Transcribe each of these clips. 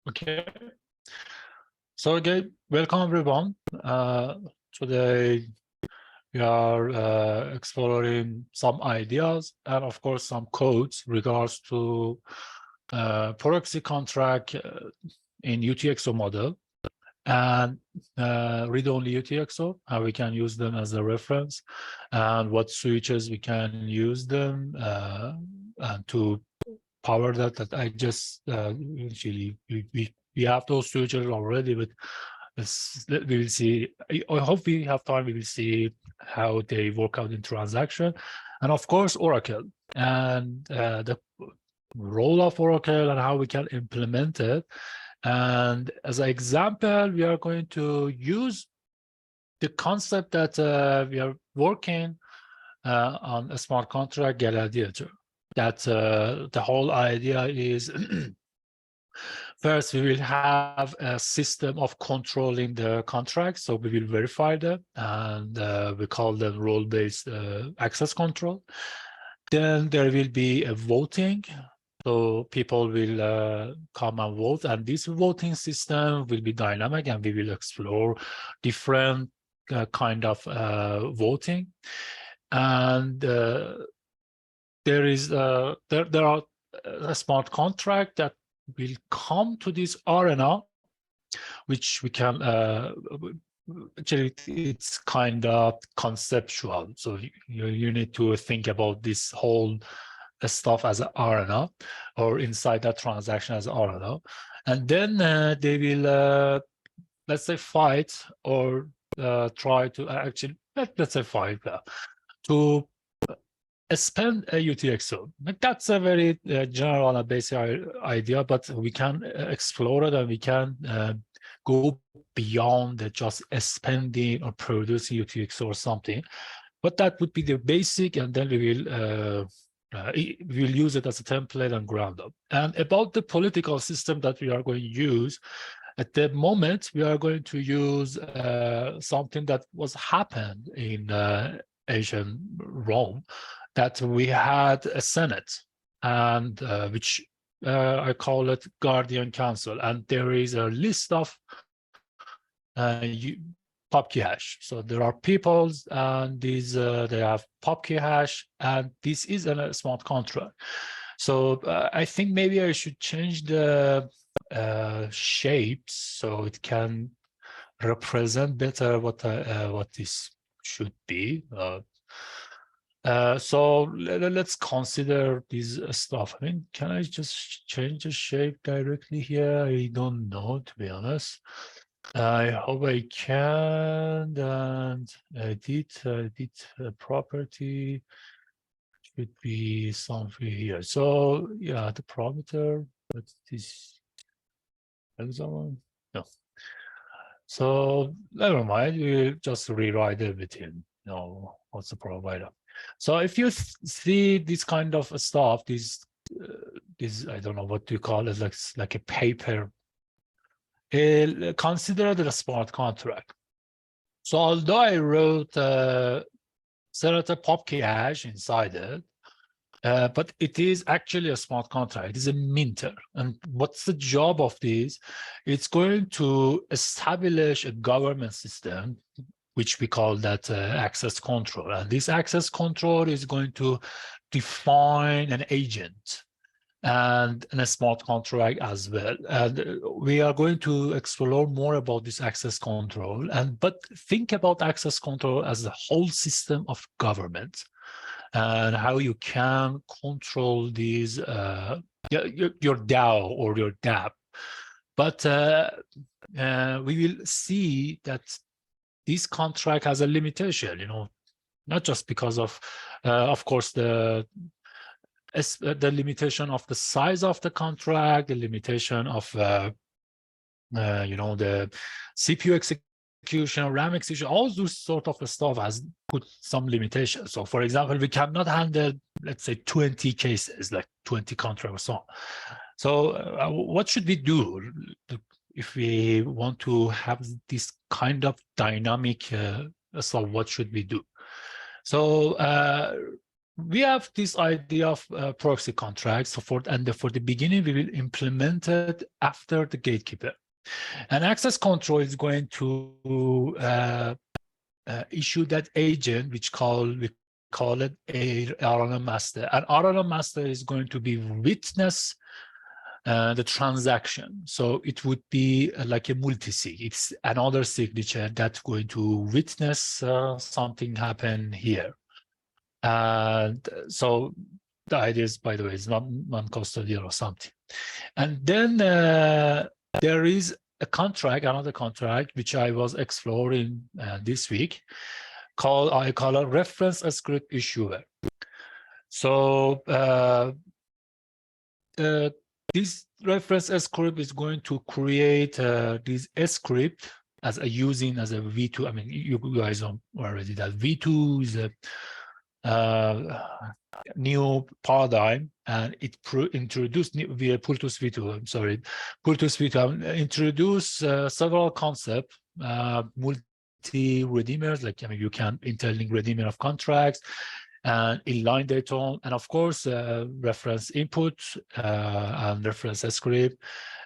Okay. So again, welcome everyone. Today we are exploring some ideas and of course some codes regards to proxy contract in UTxO model and read-only UTxO, how we can use them as a reference and what switches we can use them and to power that I just actually we have those switches already, but we will see. I hope we have time. We will see how they work out in transaction, and of course Oracle and the role of Oracle and how we can implement it. And as an example, we are going to use the concept that we are working on a smart contract Gladiator. That the whole idea is first we will have a system of controlling the contracts, so we will verify them, and we call them role-based access control. Then there will be a voting, so people will come and vote, and this voting system will be dynamic, and we will explore different kind of voting. And there are a smart contract that will come to this arena, which we can actually it's kind of conceptual. So you need to think about this whole stuff as an arena, or inside that transaction as an arena, and then they will let's say fight or try to actually let's say fight to spend a UTxO. That's a very general and basic idea, but we can explore it and we can go beyond just spending or producing UTxO or something. But that would be the basic, and then we will use it as a template and ground up. And about the political system that we are going to use, at the moment, we are going to use something that was happened in ancient Rome, that we had a Senate, and which I call it Guardian Council, and there is a list of pub key hash. So there are peoples, and these they have pub key hash, and this is a smart contract. So I think maybe I should change the shapes so it can represent better what this should be. So let's consider this stuff. I mean, can I just change the shape directly here? I don't know, to be honest. I hope I can. And edit property should be something here. So yeah, the parameter. What's this? No. So never mind. We'll just rewrite everything. No, what's the provider? So if you see this kind of stuff, this I don't know what to call it, like a paper. Consider it a smart contract. So although I wrote Senator pub key hash inside it, but it is actually a smart contract. It is a minter. And what's the job of this? It's going to establish a government system, which we call that access control. And this access control is going to define an agent and a smart contract as well. And we are going to explore more about this access control. But think about access control as a whole system of government, and how you can control these your DAO or your DApp. But we will see that this contract has a limitation, not just because of course, the limitation of the size of the contract, the limitation of the CPU execution, RAM execution, all those sort of stuff has put some limitations. So for example, we cannot handle, let's say, 20 cases, like 20 contracts or so on. So what should we do if we want to have this kind of dynamic so what should we do? So we have this idea of proxy contracts. So for the beginning, we will implement it after the gatekeeper. And access control is going to issue that agent, we call it a RNM master. An RNM master is going to be witness the transaction. So it would be like a multi-sig. It's another signature that's going to witness something happen here. And so the idea is, by the way, it's not non-custodial or something. And then there is a contract, another contract, which I was exploring this week, I call it reference script issuer. So this reference script is going to create this script as a using as a V2. I mean, you guys know already that V2 is a new paradigm, and it introduced via Plutus V2. I'm sorry, Plutus V2 introduced several concepts, multi-redeemers, like, I mean, you can interlink redeemer of contracts, and inline data, and of course, reference input and reference script,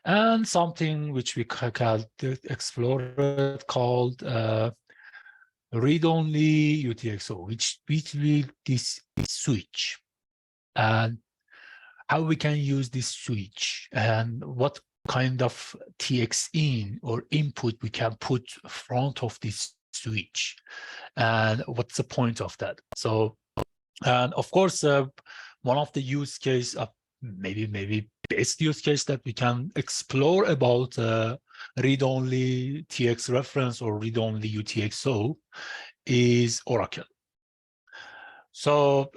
and something which we can explore called read-only UTxO, which will this switch, and how we can use this switch, and what kind of TX in or input we can put front of this switch, and what's the point of that. So, and of course, one of the use case of maybe best use case that we can explore about read-only TX reference or read-only UTxO is Oracle. So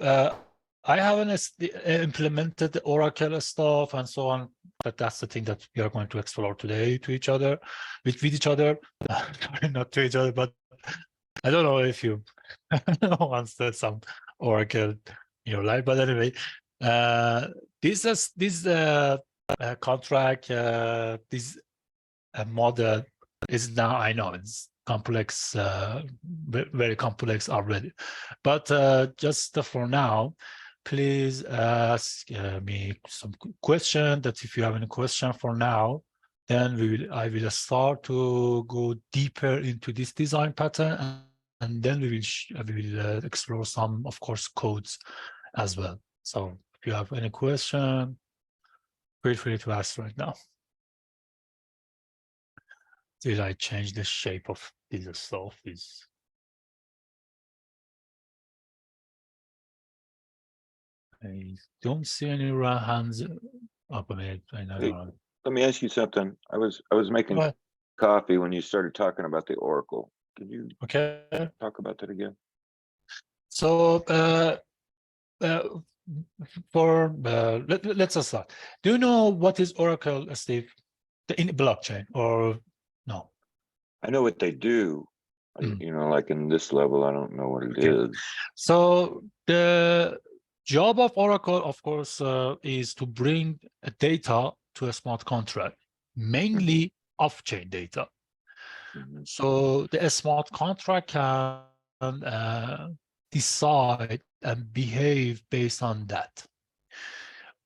I haven't implemented the Oracle stuff and so on, but that's the thing that we are going to explore today to each other, with each other, not to each other, but I don't know if you once there's some Oracle in your life, but anyway, this contract, this model is now, I know it's complex, very complex already, but just for now, please ask me some question. That if you have any question for now, then I will start to go deeper into this design pattern, and then we will explore some, of course, codes as well. So if you have any question, feel free to ask right now. Did I change the shape of this stuff? I don't see any hands up. I know. Let me ask you something. I was making coffee when you started talking about the Oracle. Could you talk about that again? So let's start. Do you know what is Oracle, Steve? In blockchain, or no? I know what they do. You know, like in this level, I don't know what it is. So the job of Oracle, of course, is to bring data to a smart contract, mainly off-chain data. So the smart contract can decide and behave based on that.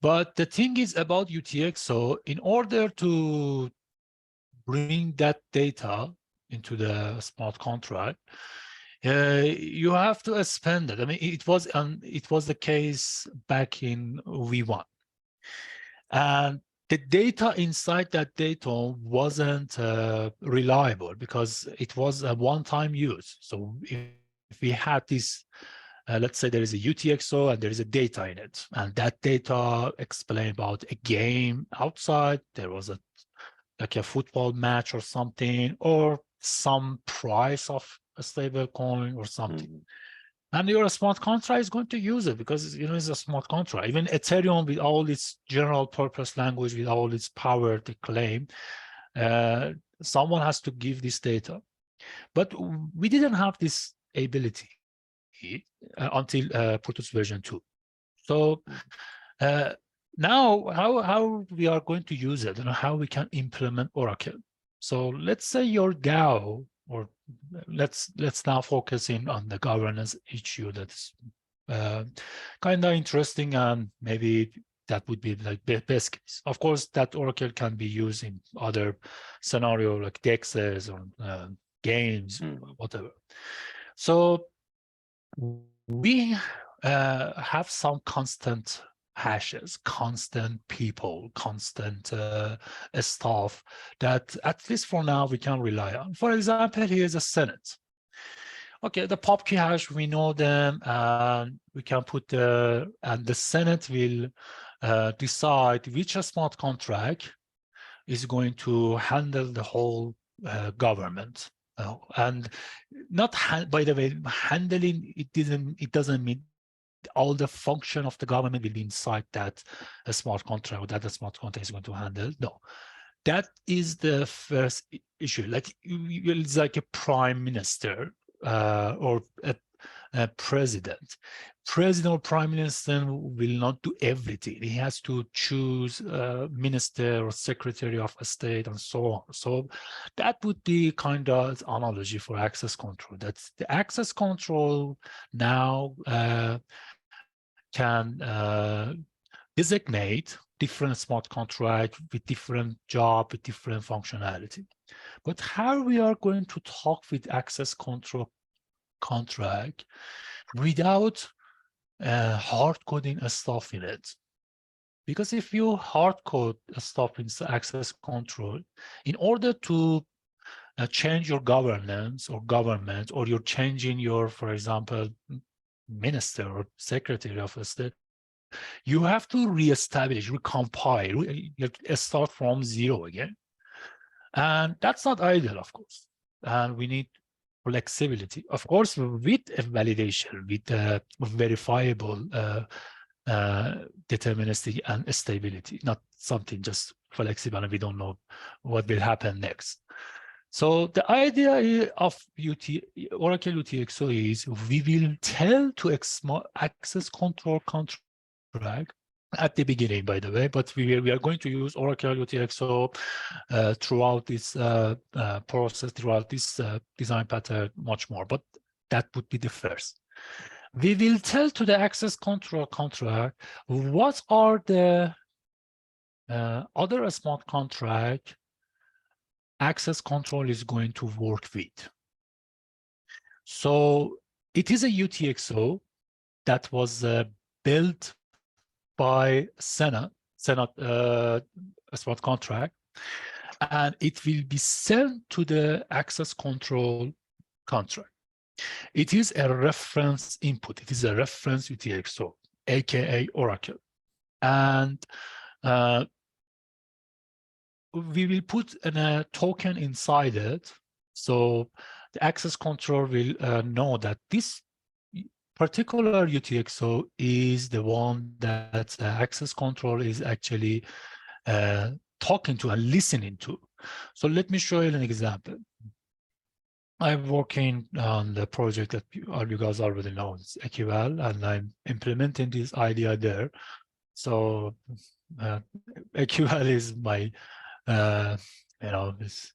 But the thing is about UTxO, in order to bring that data into the smart contract, you have to spend it. I mean, it was the case back in V1, and the data inside that data wasn't reliable because it was a one-time use. So if we had this, let's say there is a UTxO and there is a data in it, and that data explain about a game outside, there was like a football match or something, or some price of a stable coin or something. And your smart contract is going to use it because, you know, it's a smart contract. Even Ethereum, with all its general purpose language, with all its power to claim, someone has to give this data. But we didn't have this ability until Plutus version 2. So now how we are going to use it and how we can implement Oracle. So let's say your DAO, or let's now focus in on the governance issue that's kind of interesting, and maybe that would be like the best case. Of course, that Oracle can be used in other scenario like DEXs or games, whatever. So we have some constant hashes, constant people, constant stuff that at least for now we can rely on. For example, here's a Senate. Okay, the pub key hash, we know them, and we can put and the Senate will decide which smart contract is going to handle the whole government. And not, by the way, handling, it doesn't mean all the function of the government will be inside that a smart contract, or that the smart contract is going to handle. No, that is the first issue. Like, it's like a prime minister or a president. President or prime minister will not do everything. He has to choose minister or secretary of state and so on. So that would be kind of analogy for access control. That's the access control now can designate different smart contract with different job, with different functionality. But how we are going to talk with access control contract without hard coding stuff in it? Because if you hard code stuff in access control, in order to change your governance or government, or you're changing your, for example, minister or secretary of state, you have to reestablish, recompile, start from zero again. And that's not ideal, of course. And we need flexibility, of course, with a validation, with verifiable deterministic and stability, not something just flexible and we don't know what will happen next. So the idea of Oracle UTxO is we will tell to access control contract at the beginning, by the way, but we are going to use Oracle UTxO throughout this process, throughout this design pattern much more, but that would be the first. We will tell to the access control contract what are the other smart contract access control is going to work with. So it is a UTxO that was built by Senate smart contract, and it will be sent to the access control contract. It is a reference input. It is a reference UTxO, aka Oracle, and we will put a token inside it, so the access control will know that this particular UTxO is the one that access control is actually talking to and listening to. So let me show you an example. I'm working on the project that you guys already know, it's EQL, and I'm implementing this idea there. So EQL is my this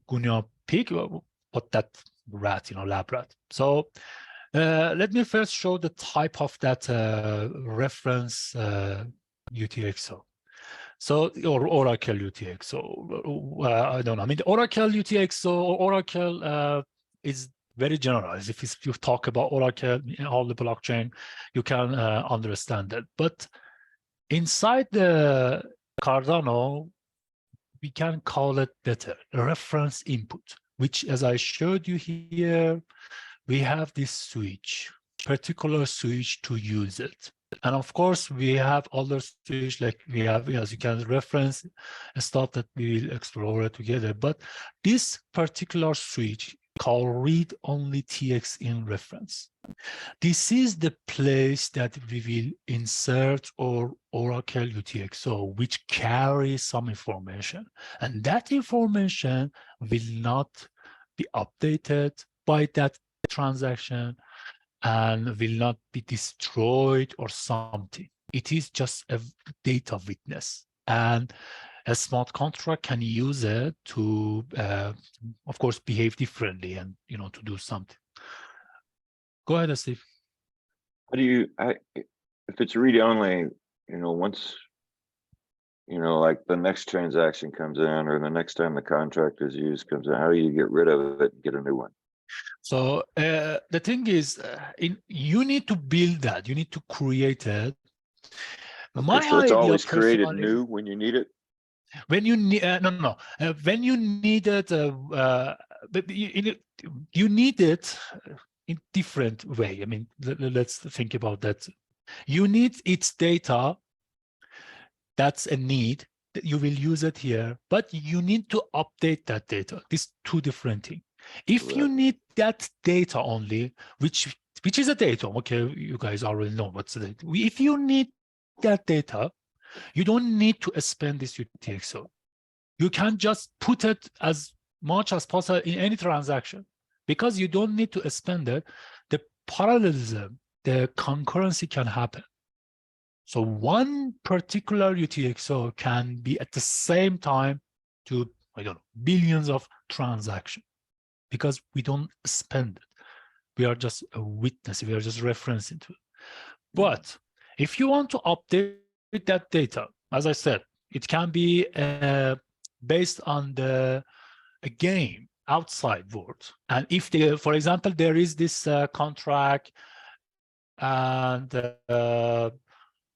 Guinea pig, what that rat, lab rat. So let me first show the type of that reference UTxO. So, or Oracle UTxO. I don't know. I mean, the Oracle UTxO or Oracle is very generalized. If you talk about Oracle in all the blockchain, you can understand that. But inside the Cardano, we can call it better, a reference input, which, as I showed you here, we have this switch, particular switch to use it. And of course, we have other switch, like we have, as you can reference stuff that we will explore together. But this particular switch called read-only TX in reference. This is the place that we will insert our Oracle UTxO, which carries some information. And that information will not be updated by that transaction and will not be destroyed or something. It is just a data witness. And a smart contract can use it to, of course, behave differently and, to do something. Go ahead, Steve. How do you, if it's read only, once, like the next transaction comes in or the next time the contract is used comes in, how do you get rid of it and get a new one? So the thing is, you need to build that. You need to create it. Okay, My so it's idea always created personally, new when you need it? when you need, when you need it, you need it in different way. I mean, let's think about that. You need its data. That's a need that you will use it here, but you need to update that data. These two different things. If you need that data only, which is a data, okay, you guys already know what's the data. If you need that data, you don't need to spend this UTxO. You can just put it as much as possible in any transaction because you don't need to spend it. The parallelism, the concurrency can happen. So one particular UTxO can be at the same time to, I don't know, billions of transactions because we don't spend it. We are just a witness. We are just referencing to it. But if you want to update that data, as I said, it can be based on a game outside world. And if, for example, there is this contract and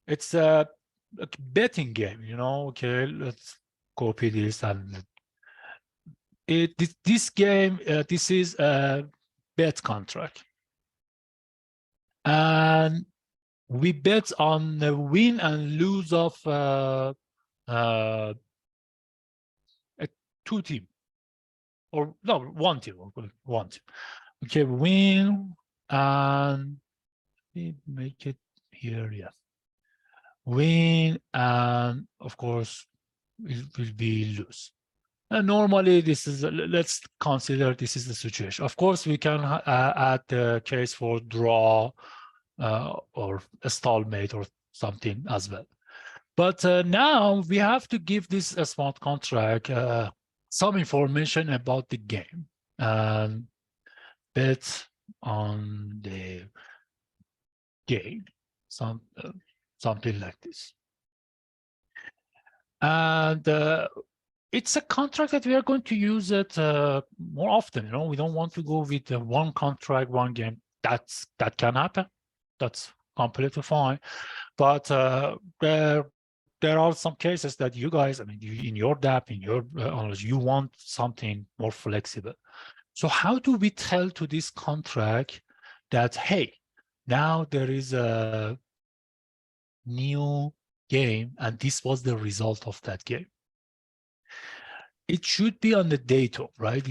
it's a betting game, okay, let's copy this and this game, this is a bet contract. And we bet on the win and lose of a two team, or no, one team. Okay, win and make it here, yeah. Win and of course it will be lose. And normally this is, let's consider this is the situation. Of course, we can add the case for draw or a stalemate or something as well. But now we have to give this smart contract some information about the game and bet on the game, something like this. And it's a contract that we are going to use it more often. We don't want to go with one contract, one game. That can happen. That's completely fine. But there are some cases that you guys, I mean, in your DApp, in your you want something more flexible. So how do we tell to this contract that, hey, now there is a new game and this was the result of that game? It should be on the data, right?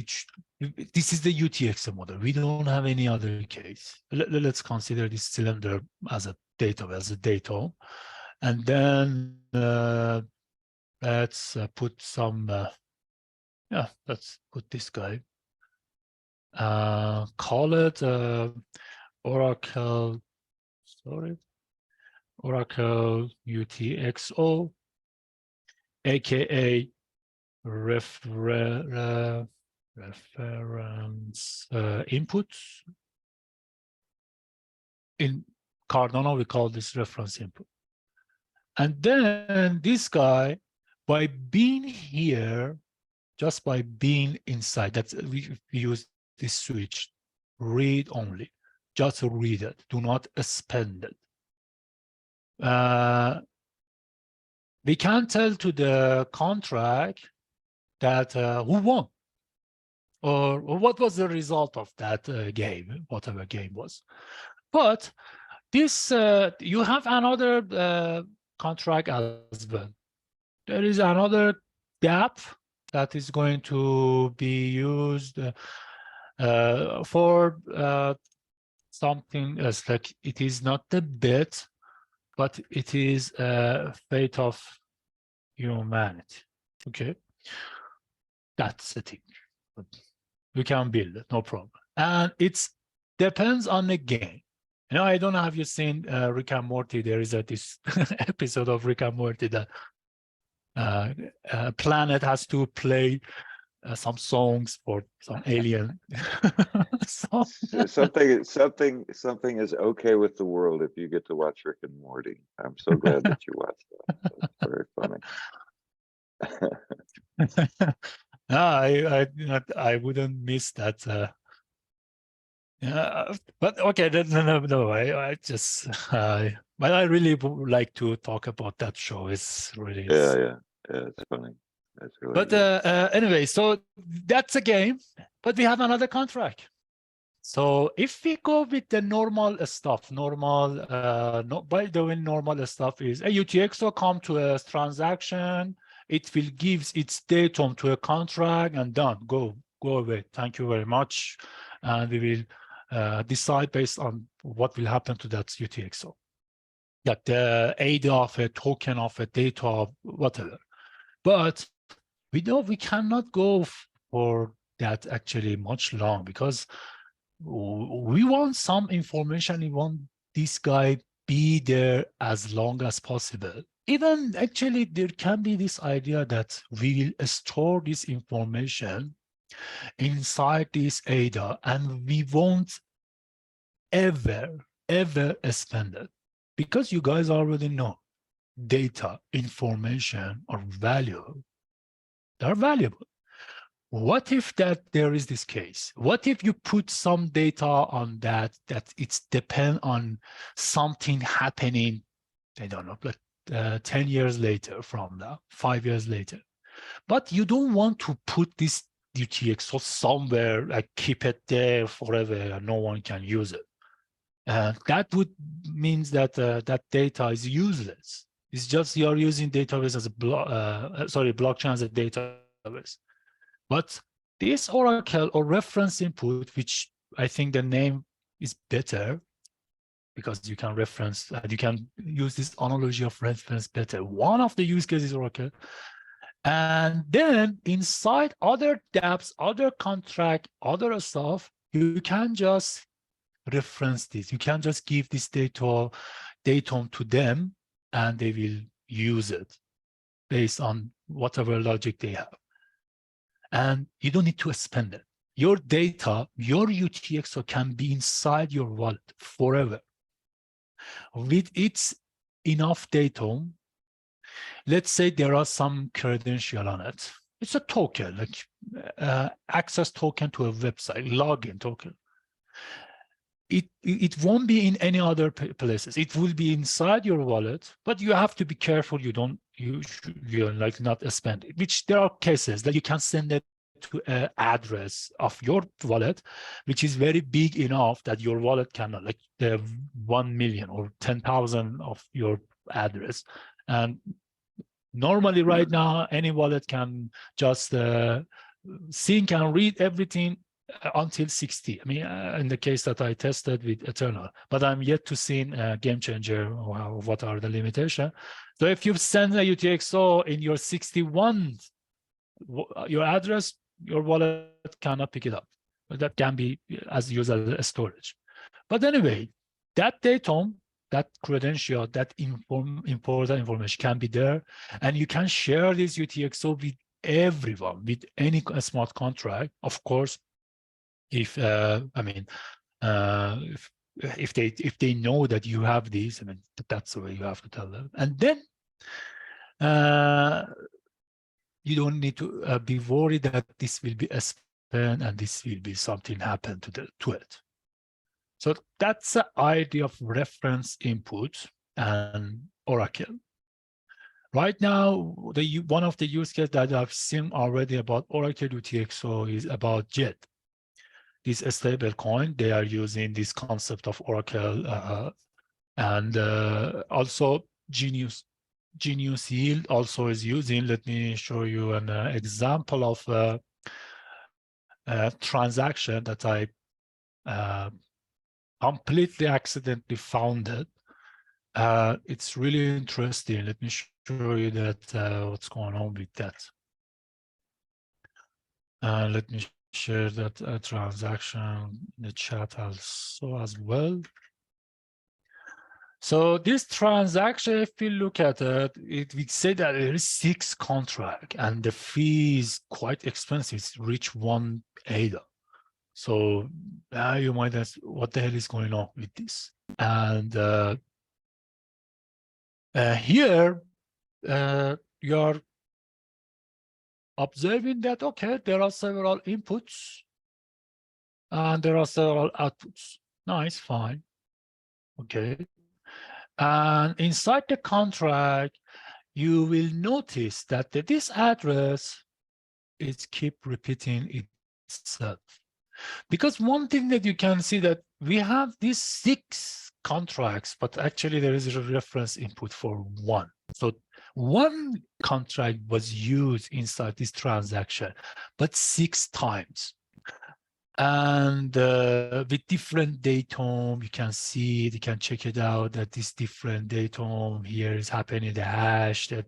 This is the UTxO model. We don't have any other case. Let's consider this cylinder as a data, and then let's put some, let's put this guy. Call it Oracle UTxO, aka reference inputs. In Cardano, we call this reference input. And then this guy, by being here, just by being inside, that's we use this switch, read only, just read it, do not spend it. We can tell to the contract that who won, or what was the result of that game, whatever game was. But this, you have another contract as well. There is another gap that is going to be used for something else, like it is not the bet, but it is a fate of humanity. Okay, that's the thing. We can build it, no problem. And it depends on the game. I don't know, have you seen Rick and Morty? There is this episode of Rick and Morty that a planet has to play some songs for some alien song. Something is okay with the world if you get to watch Rick and Morty. I'm so glad that you watched that. That's very funny. No, I wouldn't miss that. Yeah, but okay, no, I just but I really would like to talk about that show. It's really Yeah, it's funny. That's really but good. Anyway, so that's a game, but we have another contract. So if we go with the normal stuff, by doing normal stuff is a UTxO come to a transaction, it will gives its datum to a contract and done, go away. Thank you very much. And we will decide based on what will happen to that UTxO. That the ADA of a token of a data of whatever. But we know we cannot go for that actually much long because we want some information. We want this guy be there as long as possible. Even actually, there can be this idea that we will store this information inside this ADA and we won't ever spend it because you guys already know data, information are valuable. They're valuable. What if that there is this case? What if you put some data on that it's depend on something happening, I don't know, like 10 years later from now, 5 years later. But you don't want to put this UTxO somewhere, like keep it there forever and no one can use it. That would means that that data is useless. It's just you're using database as a blockchain as a database. But this Oracle or reference input, which I think the name is better because you can reference, you can use this analogy of reference better. One of the use cases is Oracle. And then inside other dApps, other contract, other stuff, you can just reference this. You can just give this datum to them and they will use it based on whatever logic they have. And you don't need to spend it. Your data, your UTxO can be inside your wallet forever. With its enough data, let's say there are some credential on it. It's a token, like access token to a website, login token. It won't be in any other places. It will be inside your wallet, but you have to be careful. You're like not spend it. Which there are cases that you can send it to an address of your wallet, which is very big enough that your wallet cannot, like the 1 million or 10,000 of your address. And normally right now, any wallet can just sync and read everything until 60. I mean, in the case that I tested with Eternal, but I'm yet to see a game changer. What are the limitations? So if you send a UTxO in your 61, your address, your wallet cannot pick it up. But that can be as used as a storage. But anyway, that datum, that credential, that important information can be there, and you can share this UTxO with everyone, with any smart contract, of course. If if they know that you have these, I mean, that's the way you have to tell them. And then you don't need to be worried that this will be a spend and this will be something happen to it. So that's the idea of reference input and Oracle. Right now, one of the use cases that I've seen already about Oracle UTxO is about JET. This stable coin, they are using this concept of Oracle and also Genius Yield also is using. Let me show you an example of a transaction that I completely accidentally found it. It's really interesting. Let me show you that what's going on with that. Let me share that transaction in the chat also as well. So this transaction, if we look at it, we say that there is 6 contracts and the fee is quite expensive. It's reach 1 ADA. So you might ask, what the hell is going on with this? And here you're observing that, okay, there are several inputs and there are several outputs. Nice, fine. Okay. And inside the contract, you will notice that this address is keep repeating itself. Because one thing that you can see that we have these 6 contracts, but actually there is a reference input for 1. So 1 contract was used inside this transaction, but 6 times. And with different datum, you can see it, you can check it out that this different datum here is happening, the hash, that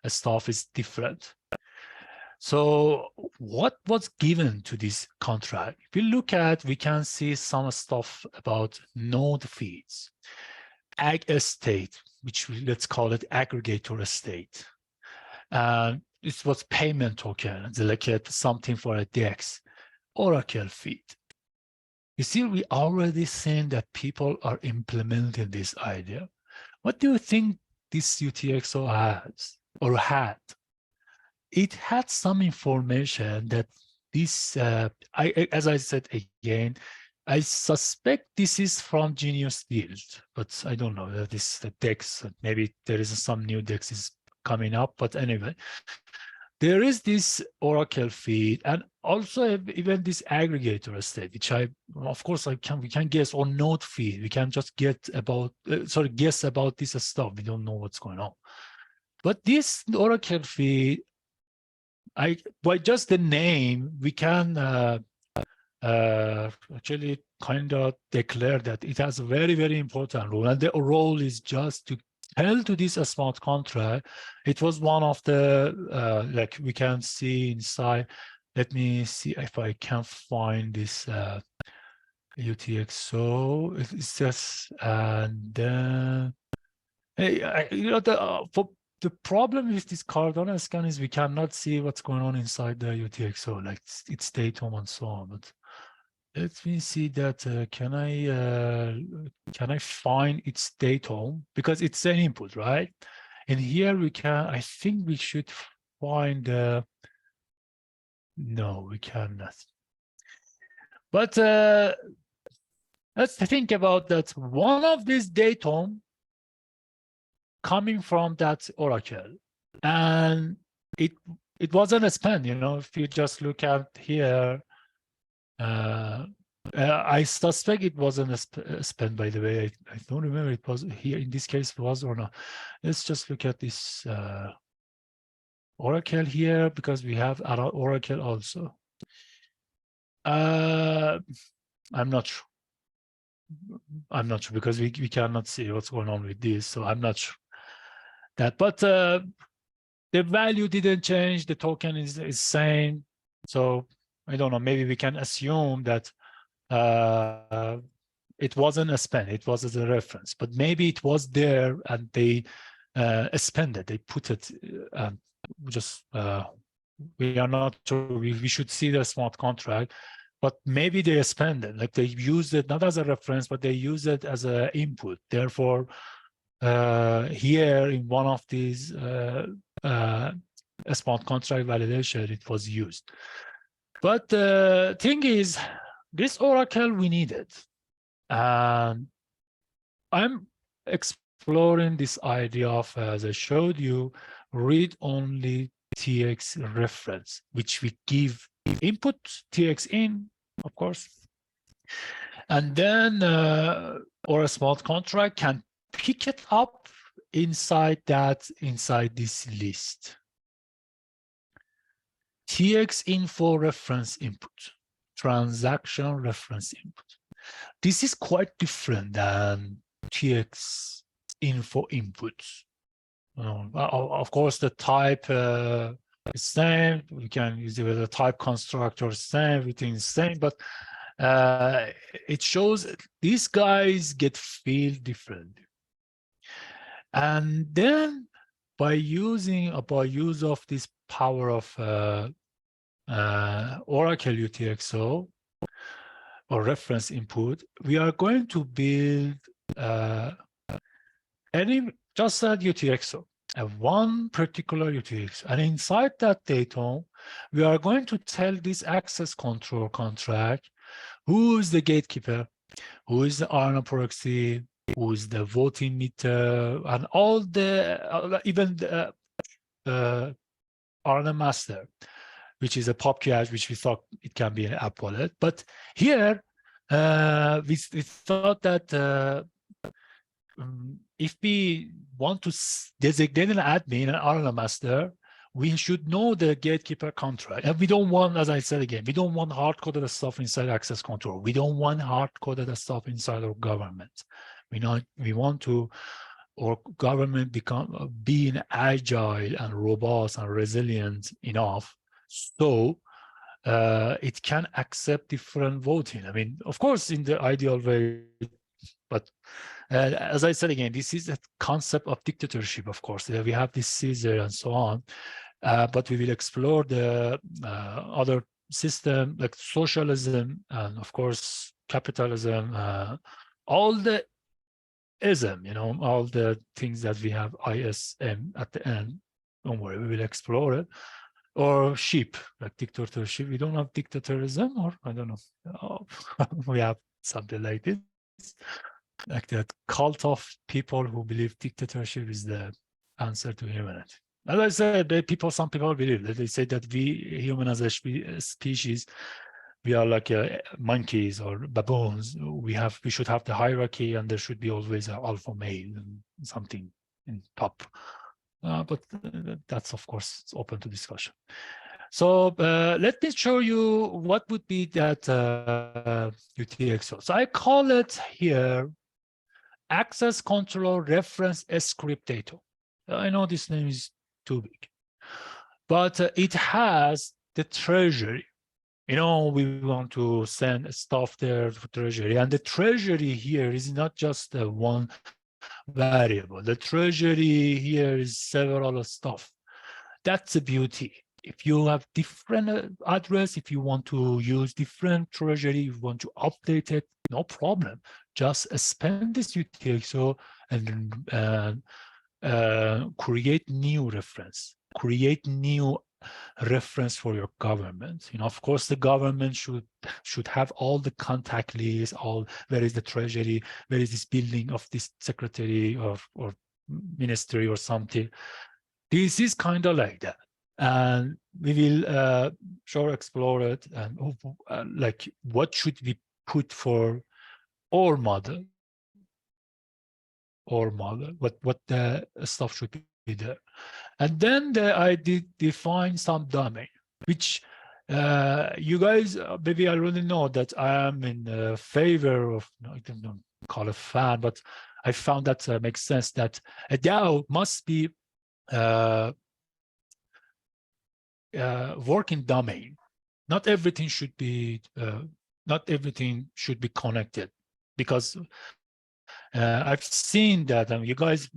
stuff is different. So what was given to this contract? If we look at, we can see some stuff about node feeds, ag state, which let's call it aggregator state. This was payment token, like something for a DEX, Oracle feed. You see, we already seen that people are implementing this idea. What do you think this UTxO has or had? It had some information that this, as I said again, I suspect this is from Genius build, but I don't know that this the DEX, maybe there is some new DEX is coming up, but anyway, there is this Oracle feed and also even this aggregator state, which of course, we can guess, or node feed. We can just get about, guess about this stuff. We don't know what's going on. But this Oracle feed, by just the name, we can actually kind of declare that it has a very, very important role. And the role is just to tell to this smart contract. It was one of the, like we can see inside. Let me see if I can find this UTxO. It says, and then, the problem with this Cardano scan is we cannot see what's going on inside the UTxO, like its datum and so on. But let me see that. Can I find its datum, because it's an input, right? And here we can. I think we should find. No, we cannot. But let's think about that. One of these datum coming from that Oracle, and it wasn't a spend. If you just look at here. I suspect it wasn't a spend, by the way. I don't remember it was here in this case it was or not. Let's just look at this Oracle here, because we have Oracle also. I'm not sure. I'm not sure because we cannot see what's going on with this, so I'm not sure that. But the value didn't change. The token is same. So I don't know. Maybe we can assume that it wasn't a spend, it was as a reference, but maybe it was there and they spent it, they put it, we are not sure, we should see the smart contract, but maybe they spend it, like they used it not as a reference, but they use it as an input. Therefore, here in one of these smart contract validation, it was used. But the thing is, this Oracle, we need it. And I'm exploring this idea of, as I showed you, read-only TX reference, which we give input TX in, of course. And then, or a smart contract can pick it up inside this list. TX info reference input, transaction reference input. This is quite different than TX info inputs. Of course, the type is same. We can use it with a type constructor, same, everything is same, but it shows these guys get feel different. And then by use of this power of Oracle UTxO or reference input, we are going to build just a UTxO, one particular UTxO. And inside that data, we are going to tell this access control contract who is the gatekeeper, who is the RNA proxy, who is the voting meter, and all the, even the RNA master, which is a pub cache, which we thought it can be an app wallet. But here, we thought that if we want to designate an admin, an RNA master, we should know the gatekeeper contract. And we don't want, as I said again, we don't want hard-coded stuff inside access control. We don't want hard-coded stuff inside our government. We want to, our government being agile and robust and resilient enough so it can accept different voting. I mean, of course, in the ideal way, but as I said again, this is a concept of dictatorship, of course. We have this Caesar and so on, but we will explore the other system like socialism and, of course, capitalism, all the ism, all the things that we have ISM at the end. Don't worry, we will explore it. Or sheep, like dictatorship. We don't have dictatorism, or I don't know. We have something like this. Like that cult of people who believe dictatorship is the answer to humanity. As I said, some people believe that. They say that we, human as a species, we are like monkeys or baboons. We should have the hierarchy, and there should be always an alpha male and something in top. But that's, of course, it's open to discussion. So let me show you what would be that UTxO. So I call it here access control reference script data. I know this name is too big, but it has the treasury. We want to send stuff there for treasury, and the treasury here is not just one variable. The treasury here is several stuff. That's the beauty. If you have different address, if you want to use different treasury, you want to update it, no problem. Just spend this UTxO and create new reference. Create new reference for your government. Of course, the government should have all the contact lists, where is the treasury, where is this building of this secretary or ministry or something. This is kind of like that. And we will sure explore it and like what should we put for our model, what the stuff should be there. And then I did define some domain, which you guys maybe already know that I am in favor of, I don't call it fan, but I found that makes sense that a DAO must be working domain. Not everything should be connected, because I've seen that, and you guys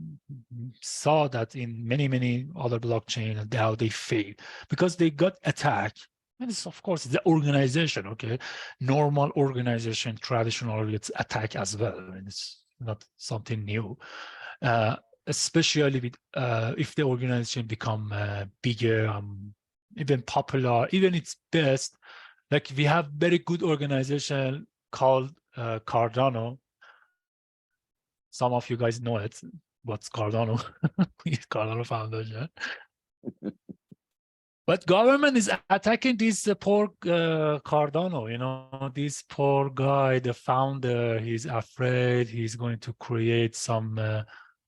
saw that in many other blockchain, and how they failed because they got attacked. And it's, of course, the organization, okay? Normal organization, traditional, gets attacked as well. And it's not something new. Especially with if the organization become bigger, even popular, even its best. Like we have very good organization called Cardano. Some of you guys know it. What's Cardano? Cardano Foundation. But government is attacking this poor Cardano. This poor guy, the founder. He's afraid he's going to create some,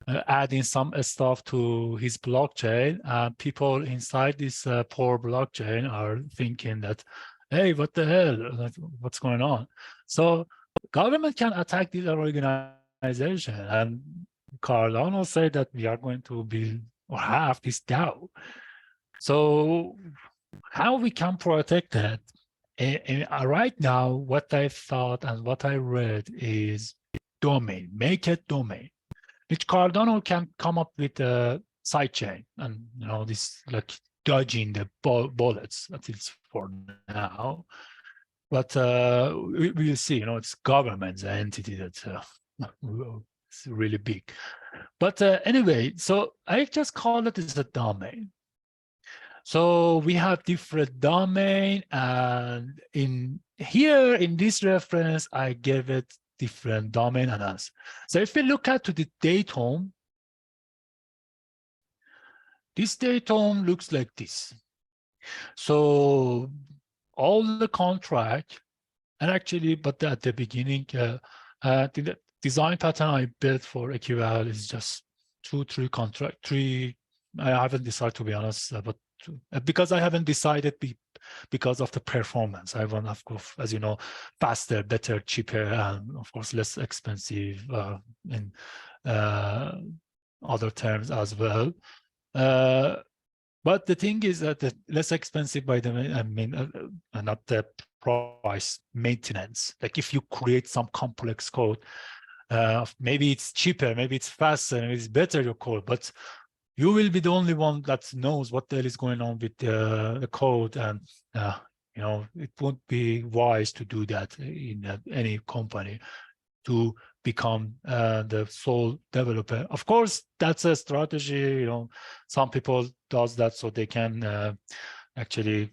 adding some stuff to his blockchain. People inside this poor blockchain are thinking that, hey, what the hell? What's going on? So government can attack this organization, and Cardano said that we are going to build or have this DAO. So how we can protect that? And right now, what I thought and what I read is domain, make it domain. which Cardano can come up with a sidechain, and this like dodging the bullets, at least for now. But we will see. It's government's entity that it's really big. But anyway, so I just call it as a domain. So we have different domain, and in here in this reference, I gave it different domain and us. So if we look at to the datum, this datum looks like this. So all the contract, and actually, but at the beginning, the design pattern I built for EQL is just 2-3 contract, 3. I haven't decided, to be honest, but because I haven't decided because of the performance. I want, of course, as you know, faster, better, cheaper, and of course less expensive in other terms as well. But the thing is that the less expensive by the way, I mean, not the price, maintenance. Like if you create some complex code, maybe it's cheaper, maybe it's faster, maybe it's better your code, but you will be the only one that knows what the hell is going on with the code, and it won't be wise to do that in any company to become the sole developer. Of course, that's a strategy. Some people does that so they can actually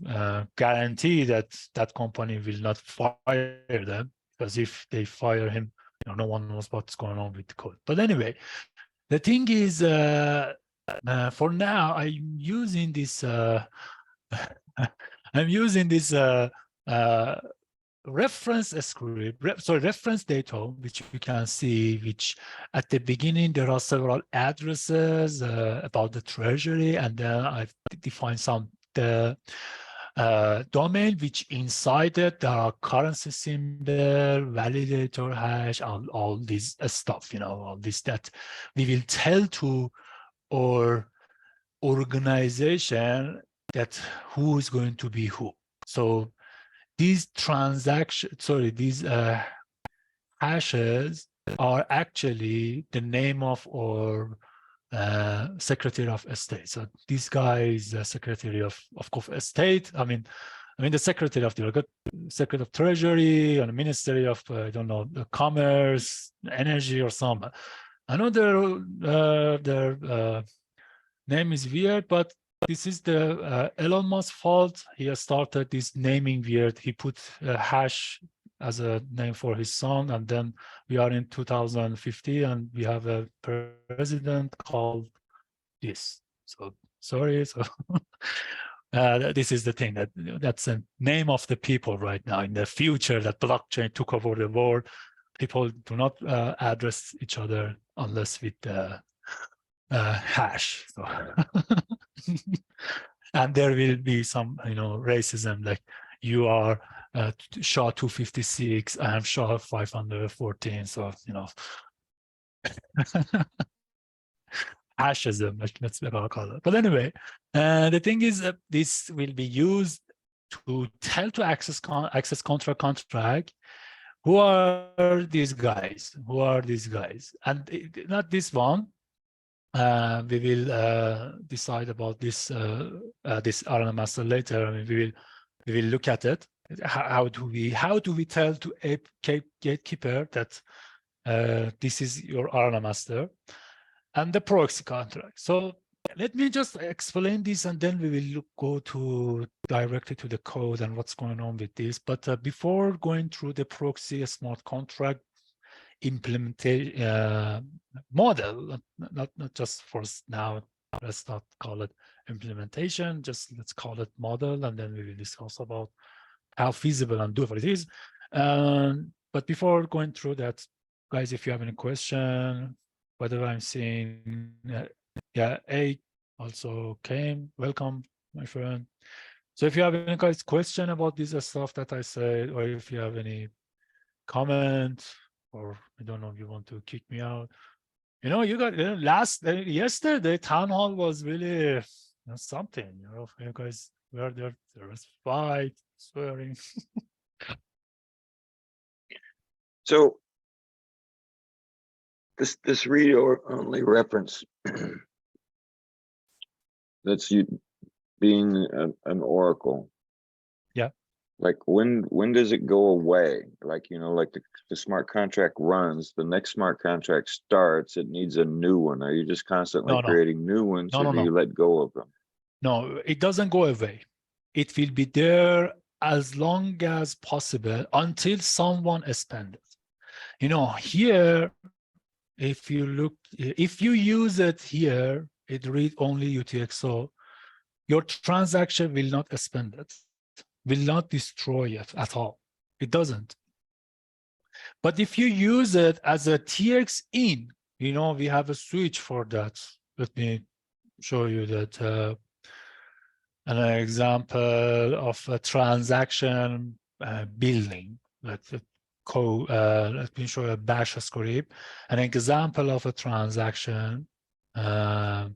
guarantee that that company will not fire them, because if they fire him, no one knows what's going on with the code. But anyway, the thing is, for now, I'm using this. I'm using this reference script, reference data, which you can see, which at the beginning there are several addresses about the treasury, and then I've defined some domain, which inside it there are currency symbol, validator hash, all this stuff, all this that we will tell to our organization that who is going to be who. So these these hashes are actually the name of our Secretary of State. So this guy is the Secretary of State. I mean the Secretary of the Secretary of Treasury and the Ministry of I don't know, Commerce, Energy, or some. I know their name is weird, but this is the Elon Musk fault. He has started this naming weird. He put a hash as a name for his son, and then we are in 2050, and we have a president called this. So sorry. So this is the thing that's a name of the people right now. In the future, that blockchain took over the world, people do not address each other unless with hash. So and there will be some racism, like you are SHA 256, I am SHA 514. So hashism, that's what I'll call it. But anyway, the thing is that this will be used to tell to access contract who are these guys, and not this one. We will decide about this this RNA master later. I mean, we will look at it. How do we tell to a gatekeeper that this is your RNA master, and the proxy contract. So let me just explain this, and then we will go directly to the code and what's going on with this. But before going through the proxy smart contract implementation model, not just for now, let's not call it implementation, just let's call it model, and then we will discuss about how feasible and doable it is. But before going through that, guys, if you have any question, whether I'm seeing, yeah, A also came, welcome, my friend. So if you have any guys question about this stuff that I said, or if you have any comment, or I don't know if you want to kick me out. You got yesterday town hall was really something. You guys were there. There was fight, swearing. So, this read or only reference that's you being an oracle. Yeah. Like when does it go away? Like, you know, like the smart contract runs, the next smart contract starts, it needs a new one. Are you just constantly No, creating new ones, or do you no. let go of them? No, it doesn't go away. It will be there as long as possible until someone spends it. You know, here, if you look, if you use it here, it read only UTxO, your transaction will not spend it, will not destroy it at all. It doesn't. But if you use it as a TX in, you know, we have a switch for that. Let me show you that. An example of a transaction building. Let me show you a bash script. An example of a transaction. So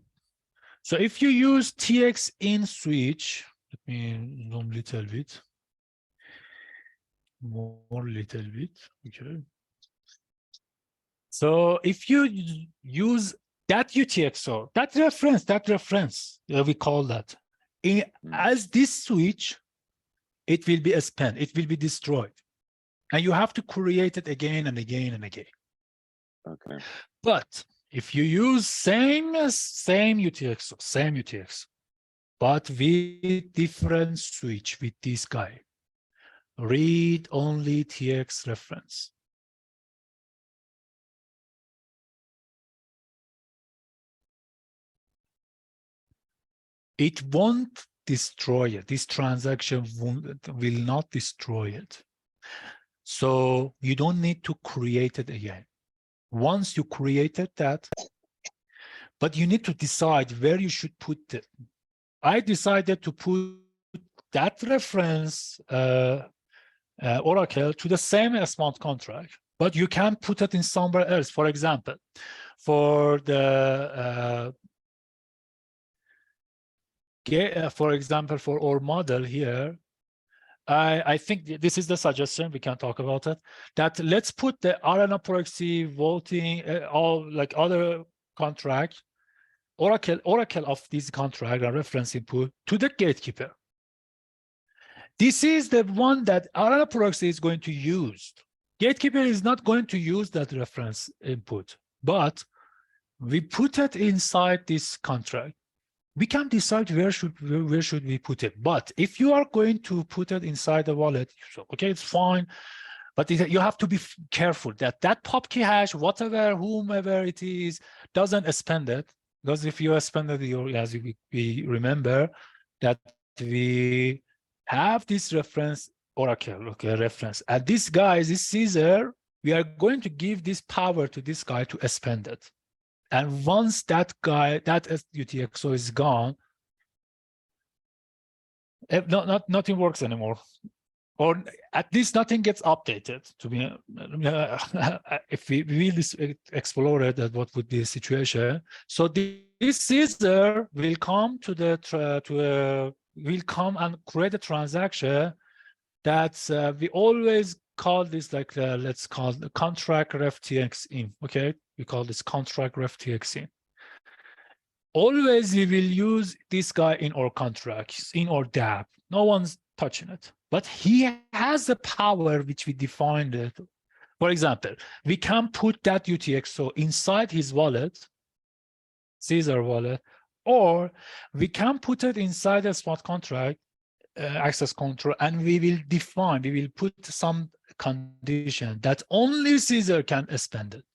if you use TX in switch, let me zoom a little bit. More little bit, okay. So if you use that UTxO, that reference, we call that, as this switch, it will be spent, it will be destroyed. And you have to create it again and again and again. Okay. But if you use same UTxO, but with different switch with this guy, read only TX reference. It won't destroy it. This transaction will not destroy it. So you don't need to create it again. Once you created that, but you need to decide where you should put it. I decided to put that reference Oracle to the same smart contract, but you can put it in somewhere else. For example, for the for our model here, I think this is the suggestion, we can talk about it, that let's put the RNA proxy voting, all like other contract, Oracle of this contract and reference input to the gatekeeper. This is the one that RNA proxy is going to use. Gatekeeper is not going to use that reference input, but we put it inside this contract. We can decide where should we put it. But if you are going to put it inside the wallet, so, okay, it's fine. But you have to be careful that that pub key hash, whatever, whomever it is, doesn't spend it. Because if you spend it, as we remember, that we have this reference Oracle, okay, reference. And this guy, this Caesar, we are going to give this power to this guy to spend it. And once that guy, that UTxO is gone, nothing works anymore. Or at least nothing gets updated. To be, if we really explore it, that what would be the situation? So this Caesar will come to the will come and create a transaction that we always call this like let's call the contract ref tx in. Okay, we call this contract ref tx in. Always we will use this guy in our contracts, in our DApp. No one's touching it. But he has the power which we defined it. For example, we can put that UTxO inside his wallet, Caesar wallet, or we can put it inside a smart contract, access control, and we will put some condition that only Caesar can spend it.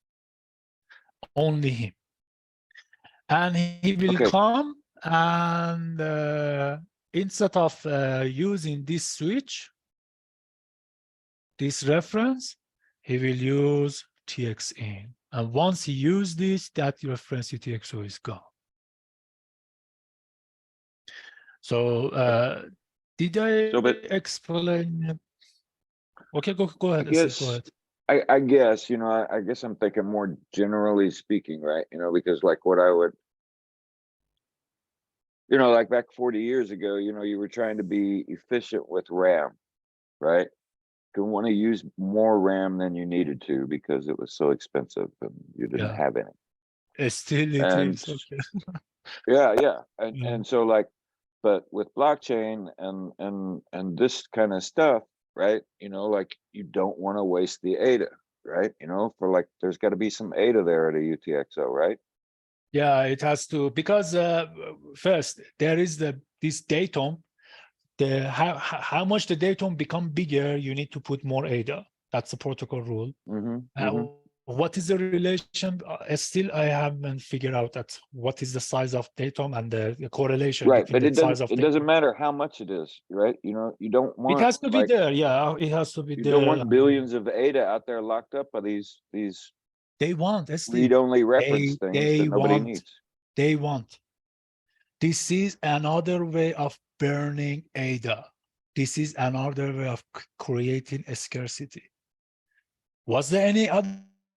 Only him. And he will come and instead of using this switch, this reference, he will use TX in. And once he uses this, that reference UTxO is gone. So did I explain? Okay, go ahead. Go ahead. I guess, you know, I guess I'm thinking more generally speaking, right? You know, because like what I would, you know, like back 40 years ago, you know, you were trying to be efficient with RAM, right? want to use more RAM than you needed to because it was so expensive and you didn't Yeah, have any. still it And is okay. yeah. Yeah. And so like, but with blockchain and this kind of stuff, right? You know, like you don't want to waste the ADA, right? You know, for like, there's got to be some ADA there at a UTxO, right? Yeah, it has to, because first there is this datum. How much the datum become bigger, you need to put more ADA. That's the protocol rule. What is the relation? Still, I haven't figured out that what is the size of datum and the correlation Right, between but the size of it doesn't datum. matter how much it is, right? You know, you don't It want has to be like, there. Yeah, it has to be you don't there. want billions of ADA out there locked up by these They want, still, read-only reference things that nobody needs. they want. This is another way of burning ADA. This is another way of creating a scarcity. Was there any other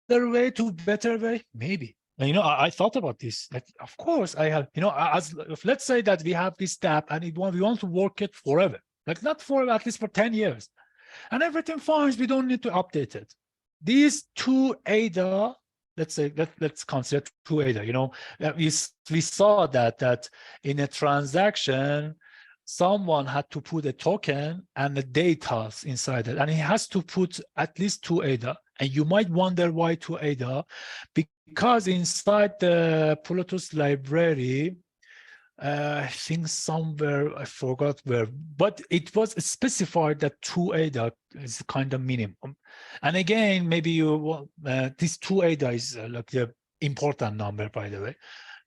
way, to better way? Maybe. And, you know, I thought about this. Like, of course, I have. You know, as if let's say that we have this tab and we want to work it forever, like not forever, at least for 10 years, and everything fine. We don't need to update it. These two ADA, let's say, let's consider two ADA. You know, we saw that in a transaction, someone had to put a token and the data inside it, and he has to put at least two ADA. And you might wonder why two ADA, because inside the Plutus library, I think somewhere, I forgot where, but it was specified that 2 ADA is kind of minimum. And again, maybe this 2 ADA is like the important number, by the way,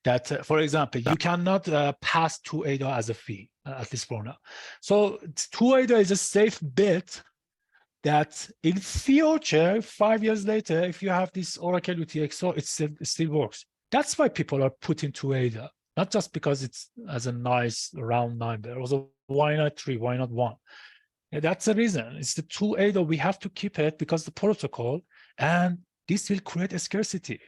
that, for example, you cannot pass 2 ADA as a fee, at least for now. So 2 ADA is a safe bet that in future, 5 years later, if you have this Oracle UTxO, it still works. That's why people are putting 2 ADA. Not just because it's as a nice round number. Also, why not 3? Why not 1? Yeah, that's the reason. It's the 2 ADA. We have to keep it because the protocol, and this will create a scarcity.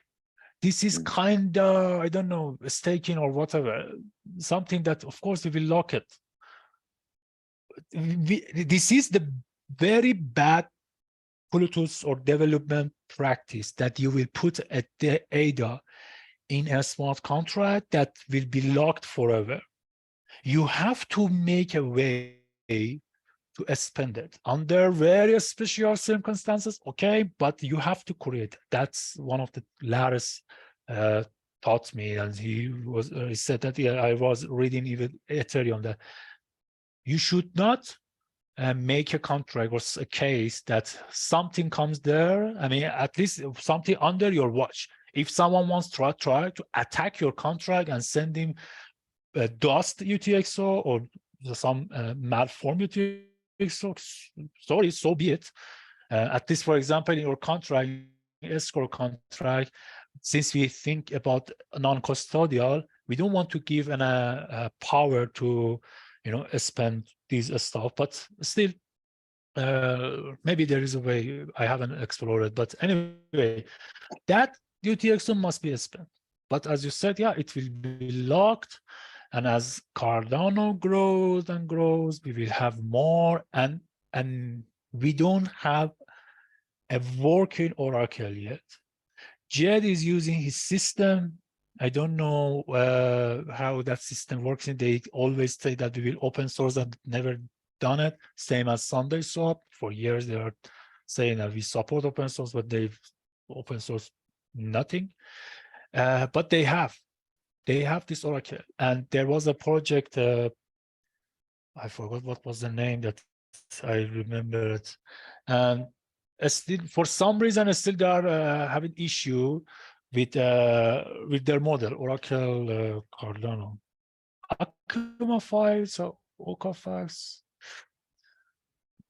This is kind of, I don't know, staking or whatever, something that, of course, we will lock it. This is the very bad Plutus or development practice, that you will put a ADA in a smart contract that will be locked forever. You have to make a way to spend it under very special circumstances, okay, but you have to create it. That's one of the Laris taught me, and he said that, yeah, I was reading even Ethereum, that you should not make a contract or a case that something comes there. I mean, at least something under your watch. If someone wants to try to attack your contract and send him dust UTxO or some malform UTxO, sorry, so be it. At least, for example, in your contract, escrow contract, since we think about non-custodial, we don't want to give a power to, you know, spend these stuff, but still, maybe there is a way. I haven't explored it, but anyway, that UTxO must be spent. But as you said, yeah, it will be locked, and as Cardano grows and grows, we will have more, and we don't have a working Oracle yet. Jed is using his system. I don't know how that system works. They always say that we will open source and never done it. Same as Sunday Swap. For years, they are saying that we support open source, but they've open source nothing. But they have this Oracle. And there was a project, I forgot what was the name, that I remember it. And still, for some reason, still they are having issue with their model, Oracle Cardano. Akuma files or Oka files.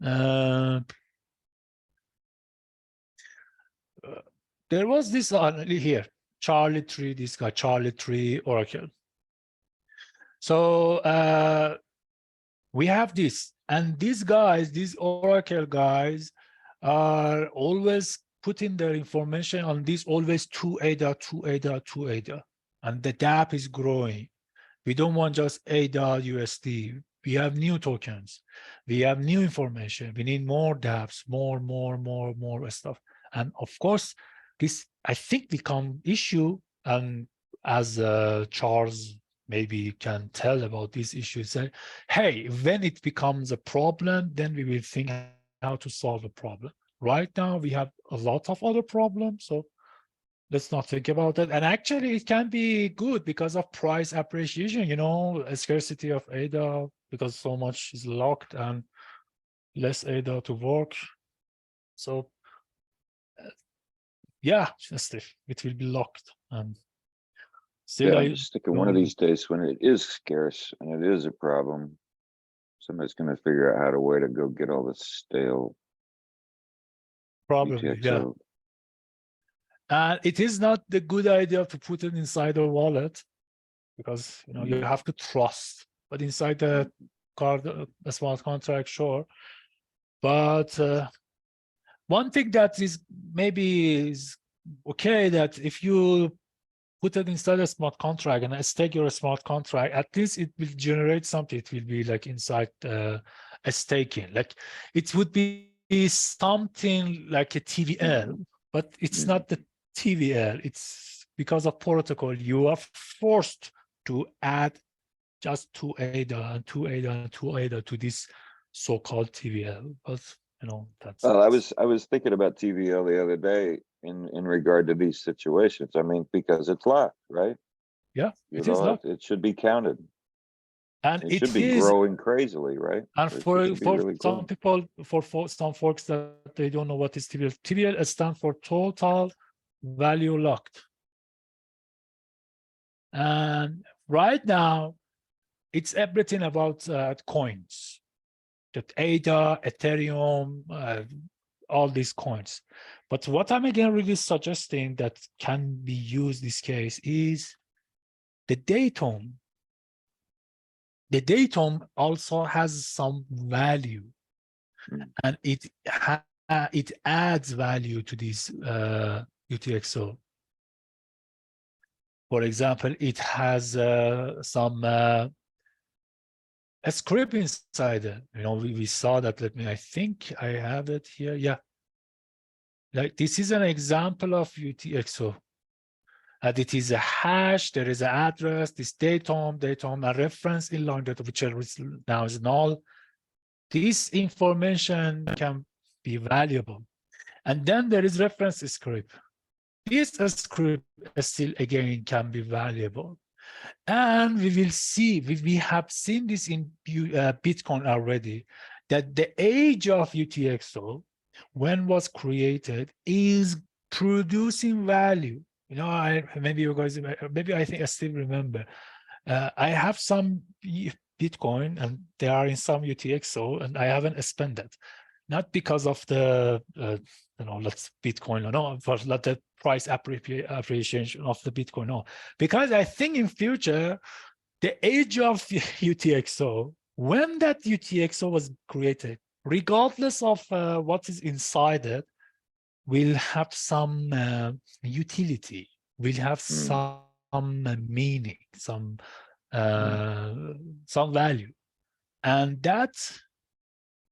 There was this here, Charlie 3, this guy, Charlie 3 Oracle. So we have this, and these guys, these Oracle guys, are always putting their information on this, always 2 ADA, 2 ADA, 2 ADA, and the gap is growing. We don't want just ADA USD. We have new tokens. We have new information. We need more dApps, more stuff. And of course, this, I think, become issue. And as Charles maybe can tell about these issues, that, hey, when it becomes a problem, then we will think how to solve a problem. Right now, we have a lot of other problems. So let's not think about that. And actually, it can be good because of price appreciation, a scarcity of ADA, because so much is locked and less ADA to work. So yeah, just it will be locked. And still, Yeah, I I'm just thinking one of these days when it is scarce and it is a problem, somebody's going to figure out how to way to go get all this stale probably, yeah. UTxO. And it is not the good idea to put it inside a wallet, because you have to trust. But inside the card, a smart contract, sure. But one thing that is maybe is okay, that if you put it inside a smart contract and stake your smart contract, at least it will generate something. It will be like inside a staking. Like it would be something like a TVL, but it's not the TVL. It's because of protocol. You are forced to add just 2 ADA and 2 ADA and 2 ADA to this so-called TVL. But that's. Well, I was thinking about TVL the other day in regard to these situations. I mean, because it's locked, right? Yeah, it is locked. It should be counted. And it should be growing crazily, right? And for really some people, for some folks that they don't know what is TVL. TVL stands for total value locked. And right now, it's everything about coins, that ADA, Ethereum, all these coins. But what I'm again really suggesting that can be used this case is the datum. The datum also has some value, and it adds value to this UTxO. For example, it has some a script inside it. We saw that. I think I have it here. Yeah, like this is an example of UTxO. And it is a hash, there is an address, this datum, a reference inline data, which now is null. This information can be valuable. And then there is reference script. This script still, again, can be valuable. And we will see, we have seen this in Bitcoin already, that the age of UTxO, when was created, is producing value. Maybe you guys, maybe I think I still remember. I have some Bitcoin and they are in some UTxO and I haven't spent it. Not because of the, let's Bitcoin or no, for the price appreciation of the Bitcoin, no. Because I think in future, the age of UTxO, when that UTxO was created, regardless of what is inside it, will have some utility, will have some meaning, some value. And that,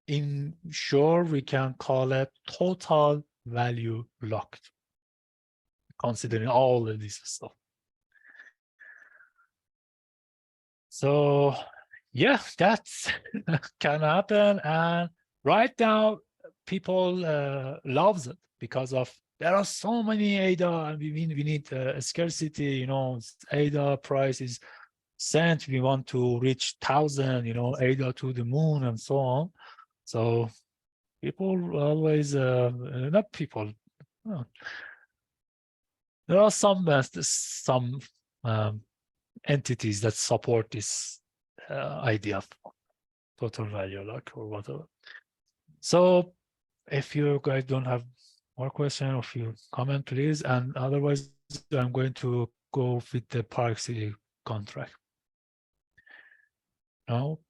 in short, we can call it total value locked, considering all of this stuff. So yeah, that can happen. And right now, people loves it because of there are so many ADA, and we need a scarcity. ADA price is cent. We want to reach 1,000. ADA to the moon and so on. So people always not people. There are some entities that support this idea of total value lock or whatever. So if you guys don't have more questions, or if you comment, please. And otherwise, I'm going to go with the proxy contract. No?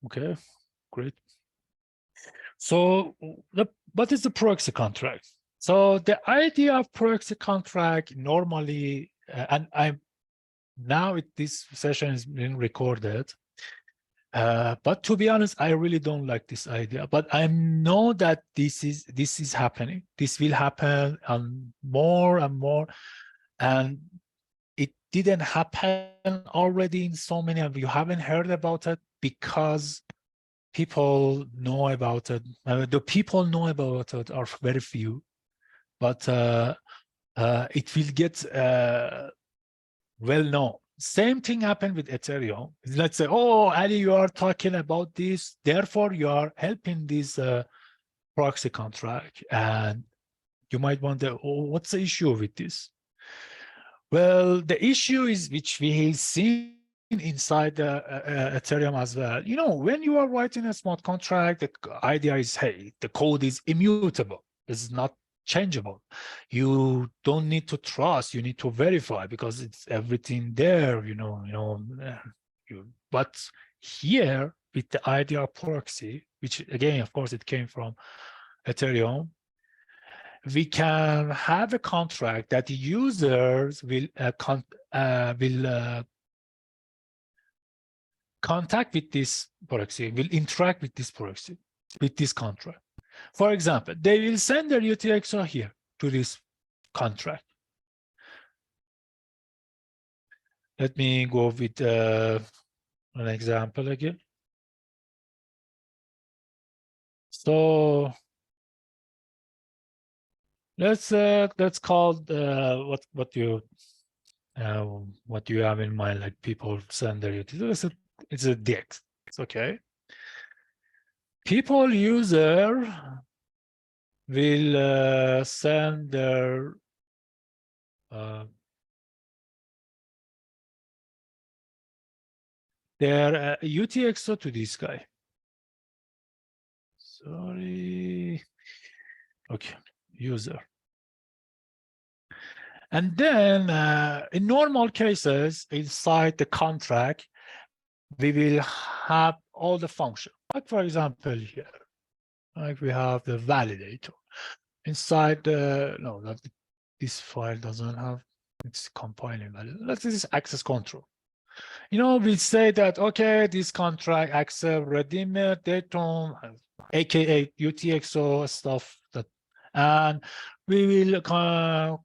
Okay, great. So what is the proxy contract? So the idea of proxy contract normally, and this session is being recorded. But to be honest, I really don't like this idea. But I know that this is happening. This will happen more and more, and it didn't happen already in so many. And you haven't heard about it because people know about it. The people know about it are very few, but it will get well known. Same thing happened with Ethereum. Let's say, oh, Ali, you are talking about this, therefore you are helping this proxy contract. And you might wonder, oh, what's the issue with this? Well, the issue is, which we have seen inside the Ethereum as well. You know, when you are writing a smart contract, the idea is, hey, the code is immutable. It's not changeable. You don't need to trust. You need to verify because it's everything there. But here with the idea of proxy, which again, of course, it came from Ethereum, we can have a contract that users will contact with this proxy, will interact with this proxy, with this contract. For example, they will send their UTxO here to this contract. Let me go with an example again. So let's call what you have in mind, like people send their UTxO. It's a DX. It's okay. People user will send their UTxO to this guy. Sorry. Okay, user. And then in normal cases, inside the contract, we will have all the functions. Like for example here, like we have the validator. Inside the, no, this file doesn't have, it's compiling value. This is access control. You know, we say that, okay, this contract accept redeemer, datum, aka UTxO stuff, that, and we will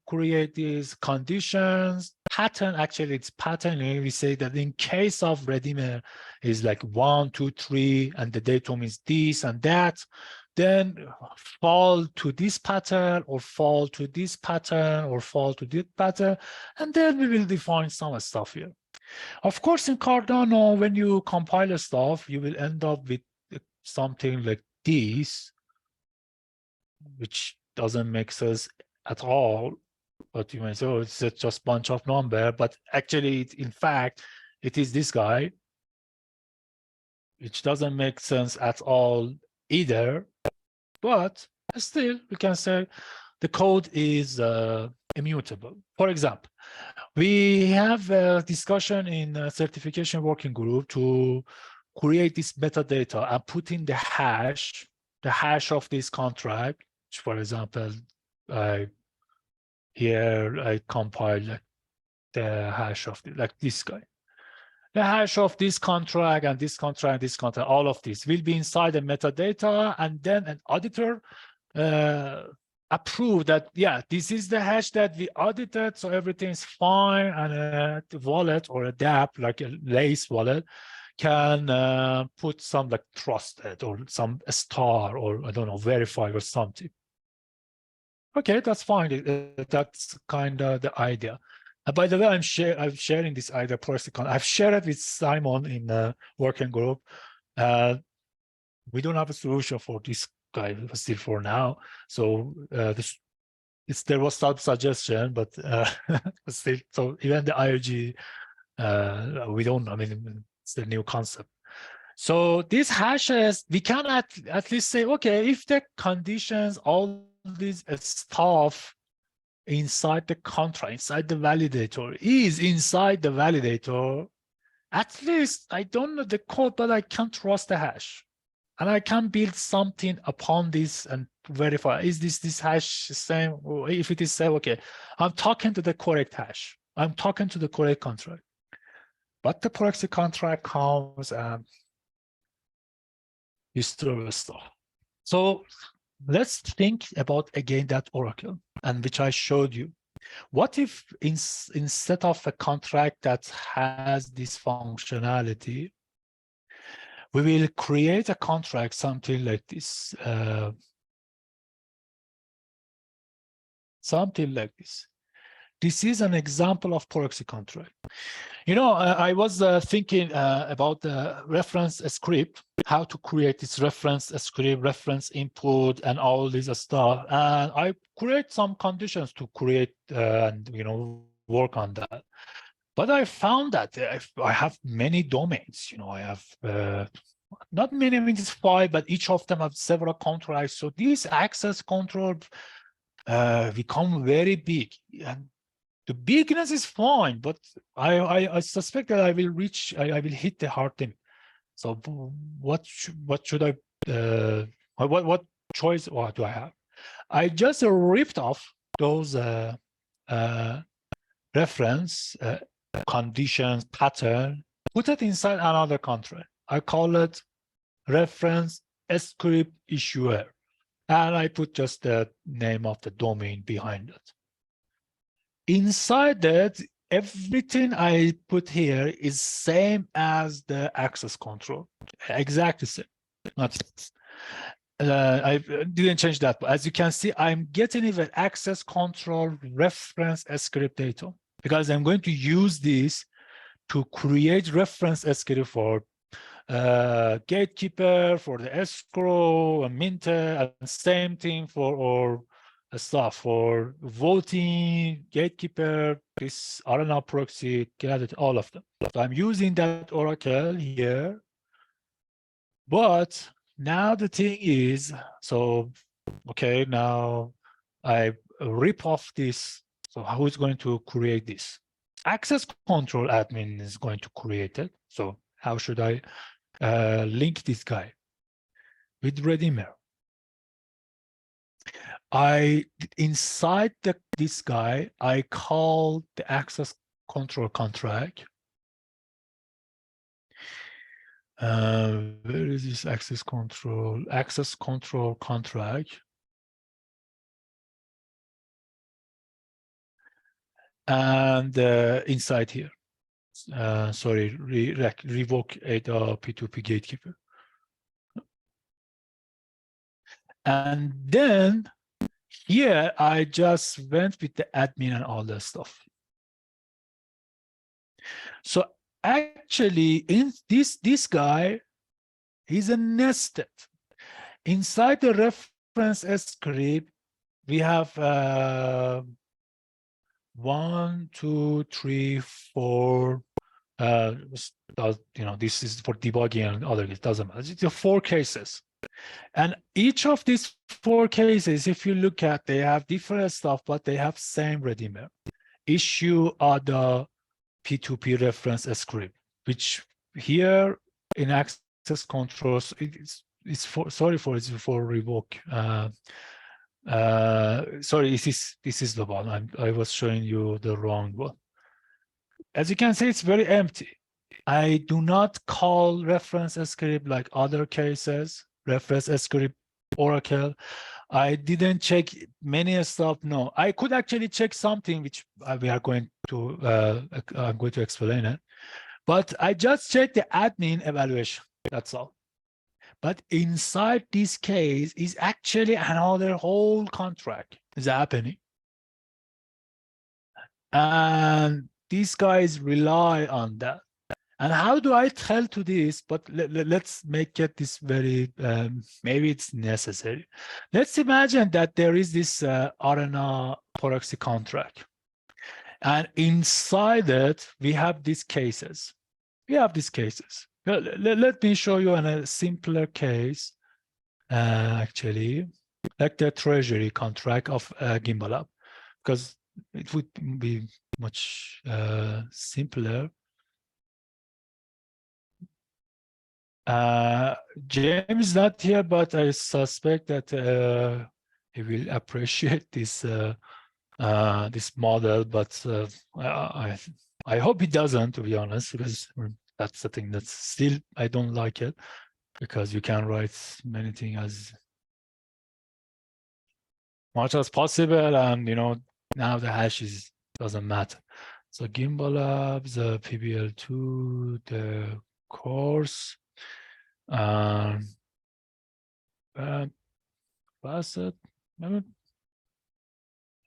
create these conditions. Pattern, actually, it's patterning. We say that in case of redeemer is like 1, 2, 3, and the datum is this and that, then fall to this pattern, or fall to this pattern, or fall to this pattern, and then we will define some stuff here. Of course, in Cardano, when you compile stuff, you will end up with something like this, which doesn't make sense at all. But you may say, oh, it's just a bunch of number. But actually, in fact, it is this guy, which doesn't make sense at all either. But still, we can say the code is immutable. For example, we have a discussion in a certification working group to create this metadata and put in the hash of this contract. For example, here I compile the hash of like this guy. The hash of this contract and this contract and this contract, all of this will be inside the metadata, and then an auditor approve that, yeah, this is the hash that we audited, so everything is fine, and a wallet or a dApp, like a Lace wallet, can put some like trusted or some star, or I don't know, verify or something. Okay, that's fine. That's kind of the idea. By the way, I'm sharing this idea personally. I've shared it with Simon in the working group. We don't have a solution for this guy still for now. So there was some suggestion, but still, so even the IOG, we don't. I mean, it's a new concept. So these hashes, we can at least say, okay, if the conditions, all this stuff inside the contract, inside the validator, is inside the validator, at least I don't know the code, but I can trust the hash. And I can build something upon this and verify, is this hash the same? Or if it is same, okay, I'm talking to the correct hash. I'm talking to the correct contract. But the proxy contract comes and history stuff. So let's think about again that oracle, and which I showed you. What if instead of a contract that has this functionality, we will create a contract something like this, something like this. This is an example of proxy contract. You know, I was thinking about the reference script, how to create this reference script, reference input, and all this stuff. And I create some conditions to create and work on that. But I found that I have many domains. I have not many, I mean it's 5, but each of them have several contracts. So these access control become very big. And the bigness is fine, but I suspect that I will hit the hard limit. So what should I what choice do I have? I just ripped off those reference conditions pattern, put it inside another contract. I call it reference script issuer, and I put just the name of the domain behind it. Inside that, everything I put here is same as the access control, exactly same. I didn't change that, but as you can see, I'm getting even access control reference script data, because I'm going to use this to create reference script for gatekeeper, for the escrow, and minter, and same thing for stuff for voting, gatekeeper, this RNA proxy, Gladiator, all of them. So I'm using that oracle here. But now the thing is, so, okay, now I rip off this. So who is going to create this? Access control admin is going to create it. So how should I link this guy with Redeemer? Inside this guy, I call the access control contract. Where is this access control? Access control contract. And inside here, sorry, revoke ADA P2P gatekeeper. And then here, I just went with the admin and all that stuff. So actually, in this guy, he's a nested. Inside the reference script, we have 1, 2, 3, 4. This is for debugging and other. It doesn't matter. It's 4 cases. And each of these 4 cases, if you look at, they have different stuff, but they have same redeemer. Issue other P2P reference script, which here in access controls, it's for revoke. Sorry, this is the one. I was showing you the wrong one. As you can see, it's very empty. I do not call reference script like other cases. Reference script oracle. I didn't check many stuff. No, I could actually check something which we are going to I'm going to explain it, but I just checked the admin evaluation. That's all. But inside this case is actually another whole contract is happening, and these guys rely on that. And how do I tell to this? But let's make it this very, maybe it's necessary. Let's imagine that there is this RNA proxy contract. And inside it, we have these cases. Let me show you a simpler case, actually, like the treasury contract of Gimbal, because it would be much simpler. James is not here, but I suspect that he will appreciate this this model. But I hope he doesn't, to be honest, because that's the thing that's still I don't like it. because you can write many things as much as possible, and now the hash doesn't matter. So Gimbal Labs, PBL2, the course, facet.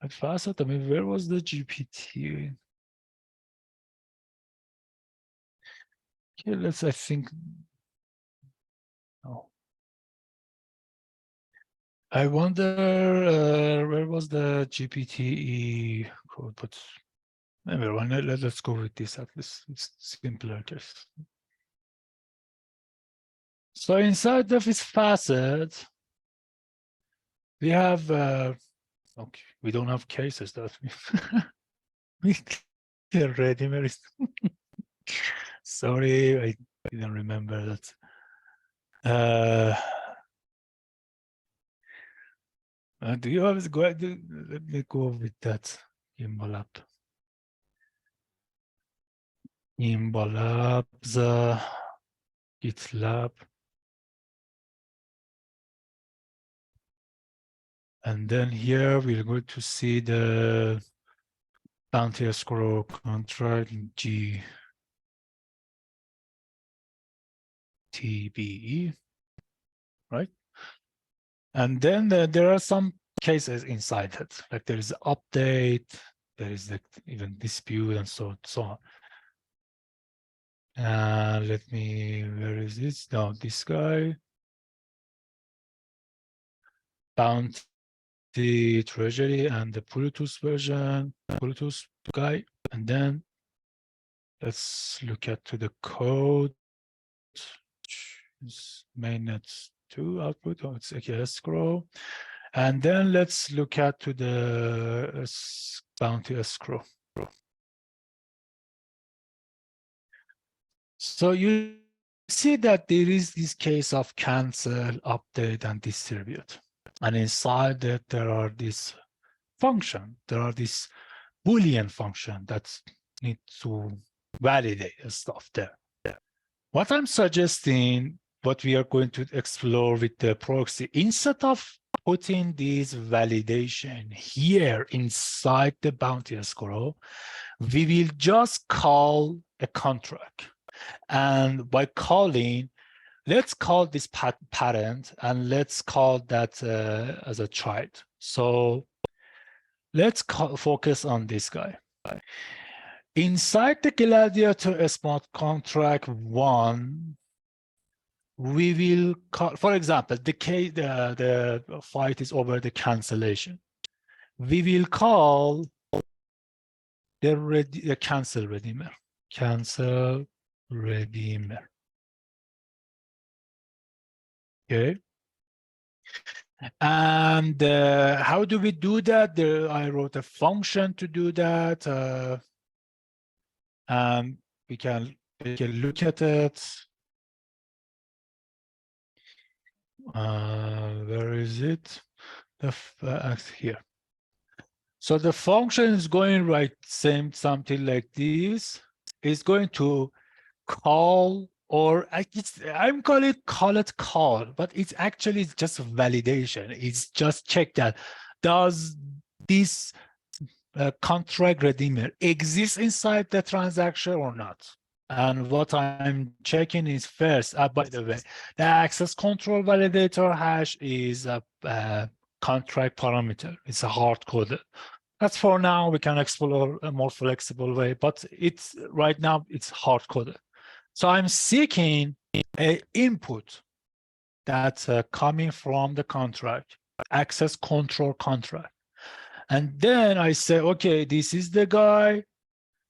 Facet. I mean, where was the GPT? Okay, I think. Oh. I wonder where was the GPT code, but never mind. Let's go with this at least. It's simpler case. So inside of this facet, we have okay, we don't have cases that we ready. Sorry, I didn't remember that. Do you have let me go with that Gimbal app. Gimbal Labs, GitLab. And then here we're going to see the bounty escrow contract GTBE, right? And then there are some cases inside it, like there is update, there is even dispute, and so on. Let me, where is this? No, this guy. Bounty treasury and the Plutus version, Plutus guy. And then let's look at to the code. Mainnet 2 output. Oh, it's okay, escrow. And then let's look at to the bounty escrow. So you see that there is this case of cancel, update, and distribute. And inside that there are this function, there are this Boolean function that need to validate stuff there. What I'm suggesting, what we are going to explore with the proxy, instead of putting this validation here inside the bounty escrow, we will just call a contract. And by calling, let's call this parent, and let's call that as a child. So let's focus on this guy. Inside the Gladiator smart contract 1, we will call, for example, the fight is over the cancellation. We will call the cancel redeemer. Cancel redeemer. Okay. And how do we do that? I wrote a function to do that. And we can look at it. Where is it? Here. So the function is going right, something like this. It's going to call, or I'm calling it call, but it's actually just validation. It's just check that does this contract redeemer exist inside the transaction or not. And what I'm checking is first, by the way, the access control validator hash is a contract parameter. It's a hard coded. That's for now. We can explore a more flexible way, but it's right now it's hard coded. So I'm seeking an input that's coming from the contract, access control contract. And then I say, okay, this is the guy,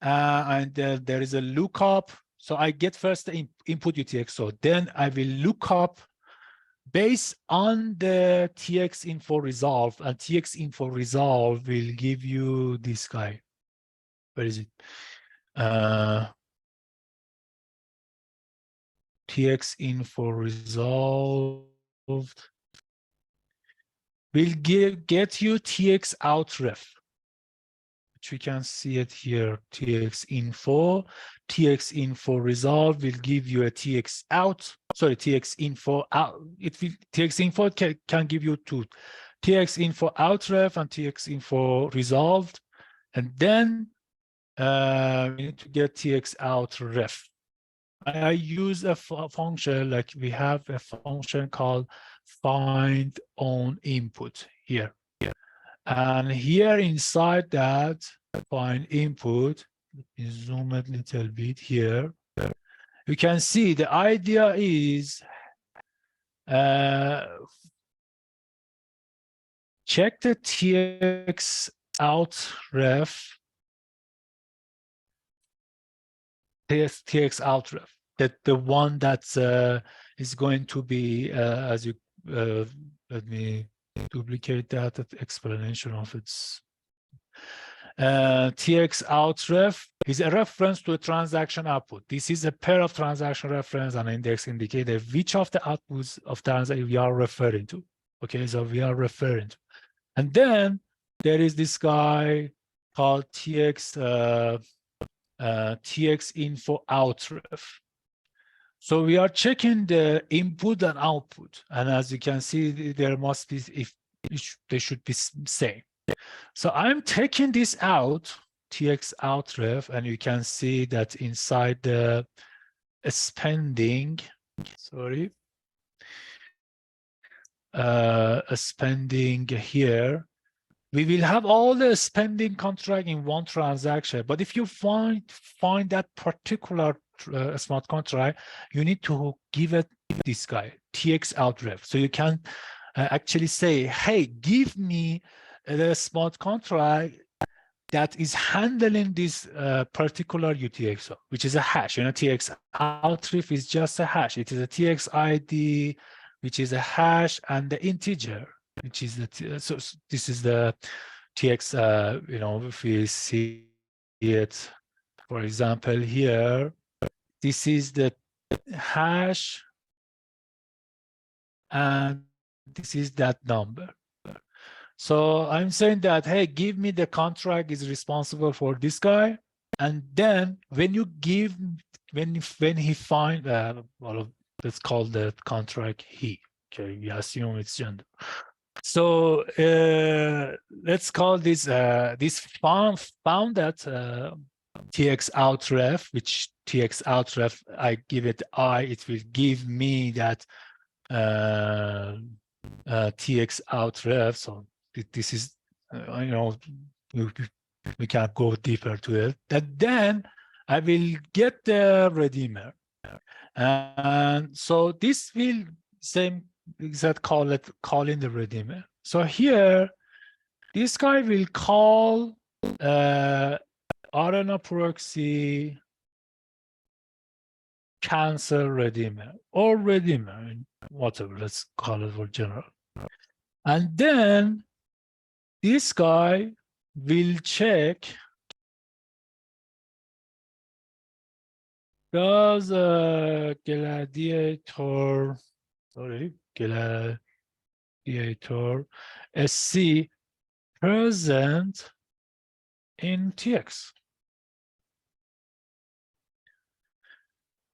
and there is a lookup. So I get first the input UTxO. Then I will look up based on the TX info resolve, and TX info resolve will give you this guy. Where is it? TX info resolved will get you TX out ref, which we can see it here, TX info. TX info resolve will give you a TX out. Sorry, TX info out. It will TX info can give you two, TX info out ref and TX info resolved, and then we need to get TX out ref. I use a function, like we have a function called find on input here. And here inside that find input, let me zoom a little bit here. You can see the idea is check the TX out ref, TX out ref, that the one that is going to be as you let me duplicate that explanation of its TX out ref is a reference to a transaction output. This is a pair of transaction reference and index indicator which of the outputs of transaction we are referring to. Okay, so we are referring to, and then there is this guy called TX info out ref. So we are checking the input and output, and as you can see, there must be, if they should be same. So I'm taking this out, TX out ref, and you can see that inside the spending, sorry, spending here, we will have all the spending contract in one transaction. But if you find that particular smart contract, you need to give it this guy, TX out ref. So you can actually say, hey, give me the smart contract that is handling this particular UTxO, which is a hash. You know, TX out ref is just a hash. It is a TX ID, which is a hash, and the integer, which is the so this is the TX. You know, if we see it, for example, here, this is the hash, and this is that number. So I'm saying that, hey, give me the contract is responsible for this guy, and then when you give, when he find, well, let's call the contract he. Okay, we assume it's gender. So let's call this this found that TX out ref, which TX out ref, I give it I, it will give me that TX out ref. So this is, you know, we can go deeper to it. That then I will get the redeemer, and so this will same exact calling the redeemer. So here, this guy will call RNA proxy cancel redeemer or redeemer, whatever, let's call it for general. And then this guy will check, does Gladiator, sorry, Gladiator SC present in TX.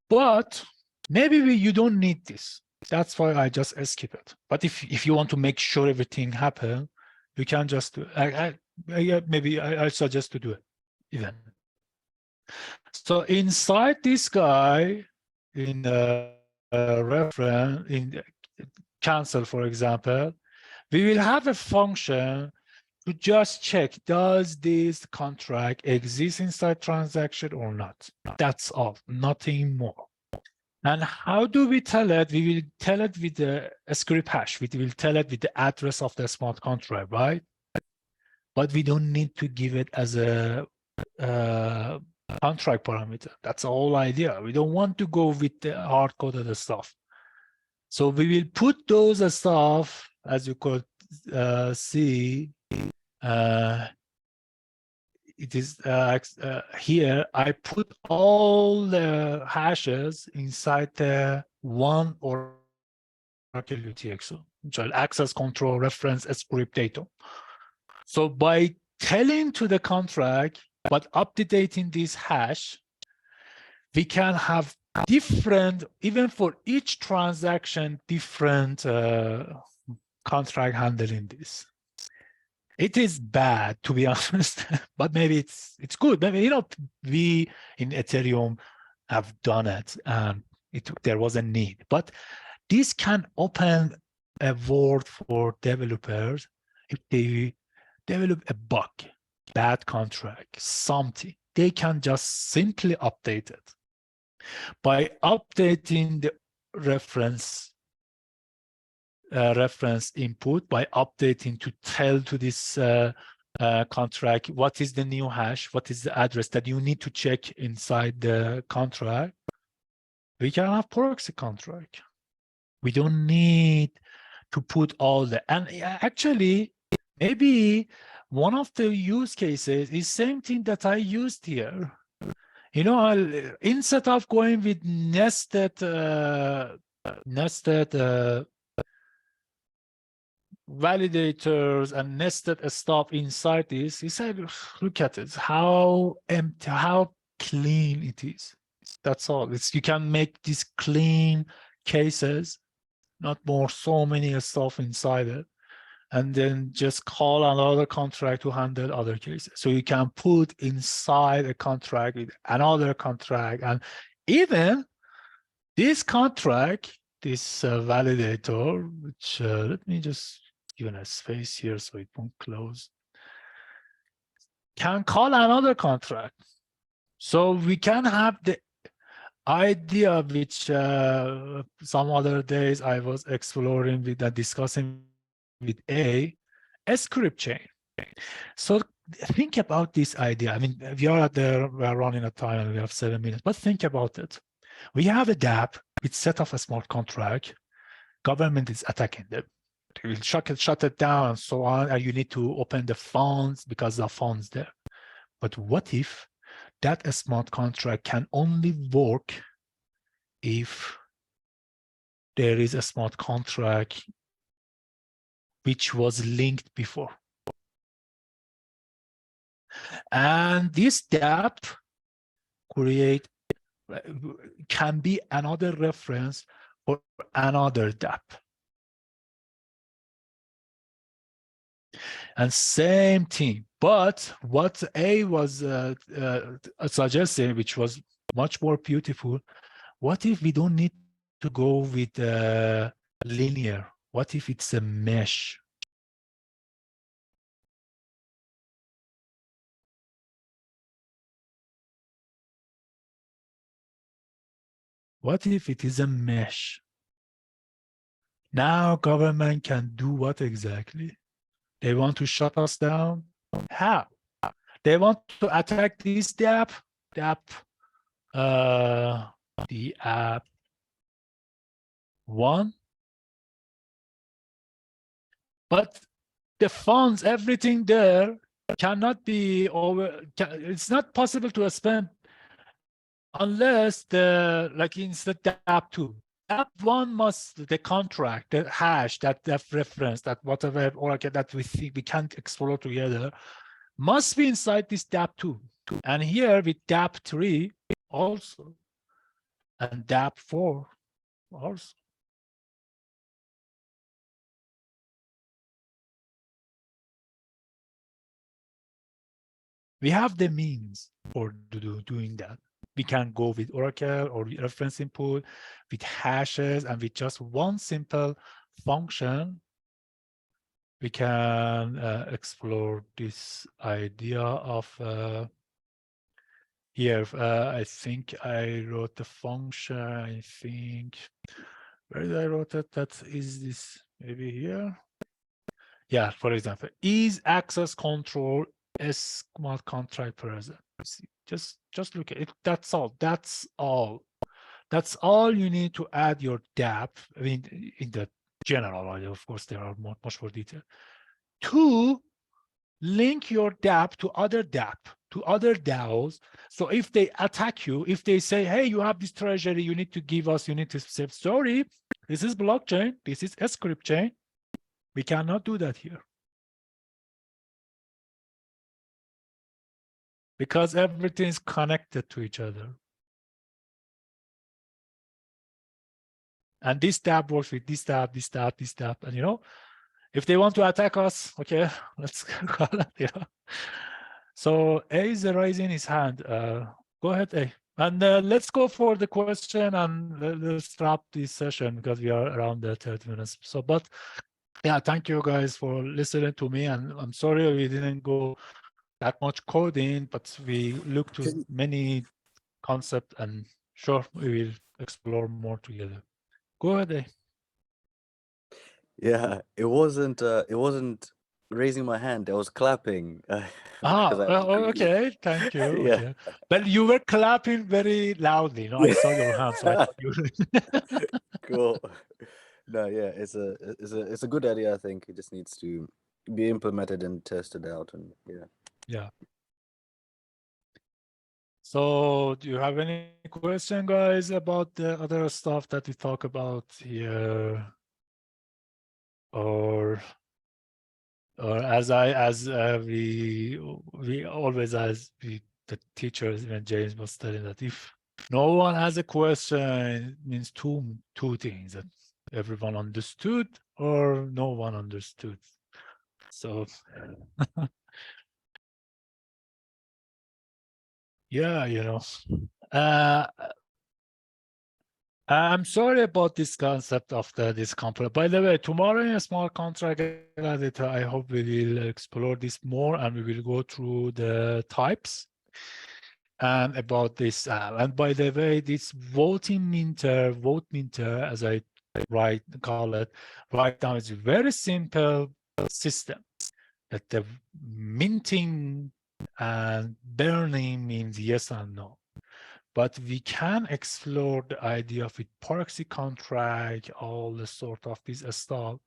But maybe you don't need this. That's why I just skip it. But if you want to make sure everything happen, you can just do maybe I suggest to do it even. So inside this guy, in reference, in cancel, for example, we will have a function to just check, does this contract exist inside transaction or not? That's all, nothing more. And how do we tell it? We will tell it with the script hash. We will tell it with the address of the smart contract, right? But we don't need to give it as a contract parameter. That's the whole idea. We don't want to go with the hard-coded stuff. So we will put those stuff, as you could see, it is here, I put all the hashes inside the one Oracle UTxO, child access control reference script data. So by telling to the contract, but updating this hash, we can have different, even for each transaction, different contract handling this. It is bad, to be honest, but maybe it's good. Maybe, you know, we in Ethereum have done it, and there was a need. But this can open a world for developers if they develop a bug, bad contract, something. They can just simply update it. By updating the reference input, by updating to tell to this contract what is the new hash, what is the address that you need to check inside the contract, we can have proxy contract. We don't need to put all the, and actually maybe one of the use cases is same thing that I used here. You know, instead of going with nested validators and nested stuff inside this, he said, look at it, how empty, how clean it is. That's all. You can make these clean cases, not more so many stuff inside it, and then just call another contract to handle other cases. So you can put inside a contract with another contract, and even this contract, this validator, which let me just give a space here so it won't close, can call another contract. So we can have the idea which some other days I was exploring with and discussing with a script chain. So think about this idea. I mean, we are running out of time and we have 7 minutes, but think about it. We have a dApp with set of a smart contract. Government is attacking them. They will shut it down and so on, and you need to open the funds because the funds there. But what if that a smart contract can only work if there is a smart contract which was linked before? And this dApp can be another reference for another dApp. And same thing, but what A was suggesting, which was much more beautiful, what if we don't need to go with linear? What if it's a mesh? What if it is a mesh? Now government can do what exactly? They want to shut us down? How? They want to attack this dApp, the app 1. But the funds, everything there cannot be over. It's not possible to spend unless it's the dApp 2. DApp 1 must, the contract, the hash, that reference, that whatever Oracle that we think we can't explore together, must be inside this dApp 2. And here with dApp 3 also, and dApp 4 also. We have the means for doing that. We can go with Oracle or reference input, with hashes, and with just one simple function, we can explore this idea of here. I think I wrote the function. I think, where did I wrote it? That is this, maybe here. Yeah, for example, is access control a smart contract present? Just look at it. That's all. That's all. That's all you need to add your dApp. I mean, in the general idea, of course, there are much more detail. To link your dApp to other dApp, to other DAOs. So if they attack you, if they say, hey, you have this treasury, you need to give us, you need to say, sorry, this is blockchain, this is a script chain. We cannot do that here. Because everything is connected to each other. And this tab works with this tab, this tab, this tab. And you know, if they want to attack us, okay, let's call it, you know. So A is raising his hand. Go ahead, A. And let's go for the question and let's wrap this session because we are around the 30 minutes. So, but yeah, thank you guys for listening to me. And I'm sorry we didn't go that much coding, but we looked to many concepts and sure, we will explore more together. Go ahead, A. Yeah, it wasn't raising my hand. I was clapping because I Okay. Thank you. yeah. Okay. But you were clapping very loudly. You know, I saw your hand, so I thought you Cool. No, yeah, it's a good idea. I think it just needs to be implemented and tested out, and yeah. Yeah. So do you have any question, guys, about the other stuff that we talk about here? Or as we always, as we, the teachers, even James was telling that if no one has a question, it means two things, that everyone understood or no one understood. So yeah, you know, I'm sorry about this concept of this component. By the way, tomorrow in a smart contract editor, I hope we will explore this more and we will go through the types and about this. And by the way, this vote minter, as I call it, right now is a very simple system that the minting and burning means yes and no. But we can explore the idea of a proxy contract, all the sort of this stuff.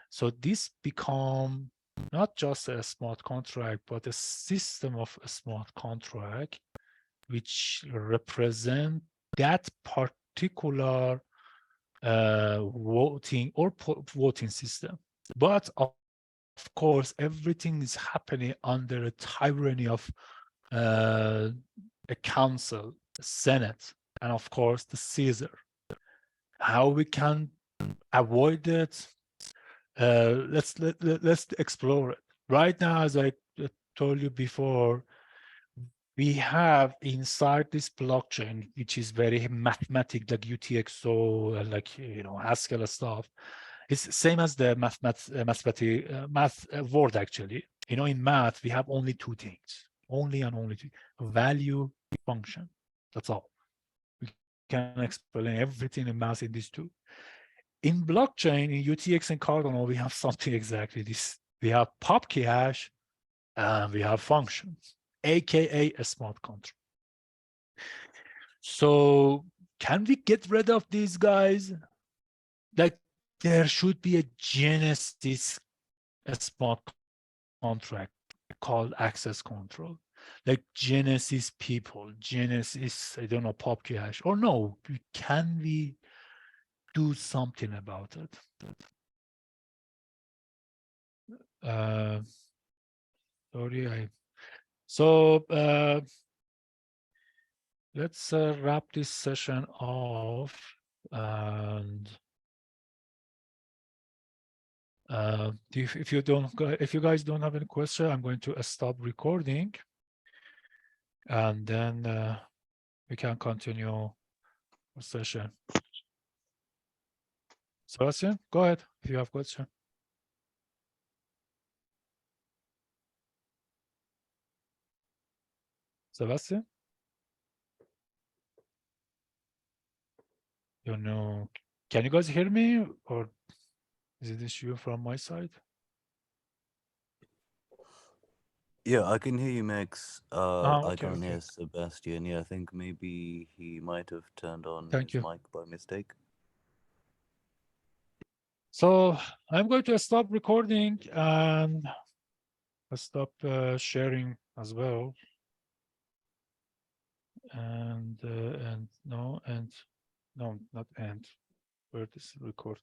So this become not just a smart contract, but a system of a smart contract, which represent that particular voting or voting system. But of course, everything is happening under a tyranny of a council, a senate, and of course the Caesar. How we can avoid it? Let's explore it. Right now, as I told you before, we have inside this blockchain, which is very mathematic, like UTxO, like, you know, Haskell stuff. It's same as the math word, actually. You know, in math, we have only two things, only and only two: value, function. That's all. We can explain everything in math in these two. In blockchain, in UTX and Cardano, we have something exactly this. We have pop key hash and we have functions, aka a smart contract. So can we get rid of these guys? Like, there should be a genesis, a smart contract called access control. Like Genesis people, Genesis, I don't know, pop key hash, or no, can we do something about it? Sorry, let's wrap this session off. And if you guys don't have any question, I'm going to stop recording, and then we can continue our session. Sebastian, go ahead if you have question. Sebastian? You know, can you guys hear me, or is it issue from my side? Yeah, I can hear you, Max. I Okay, can't okay. hear Sebastian. Yeah, I think maybe he might have turned on Thank his you. mic by mistake. So I'm going to stop recording and stop sharing as well. And no, not end. Where this record?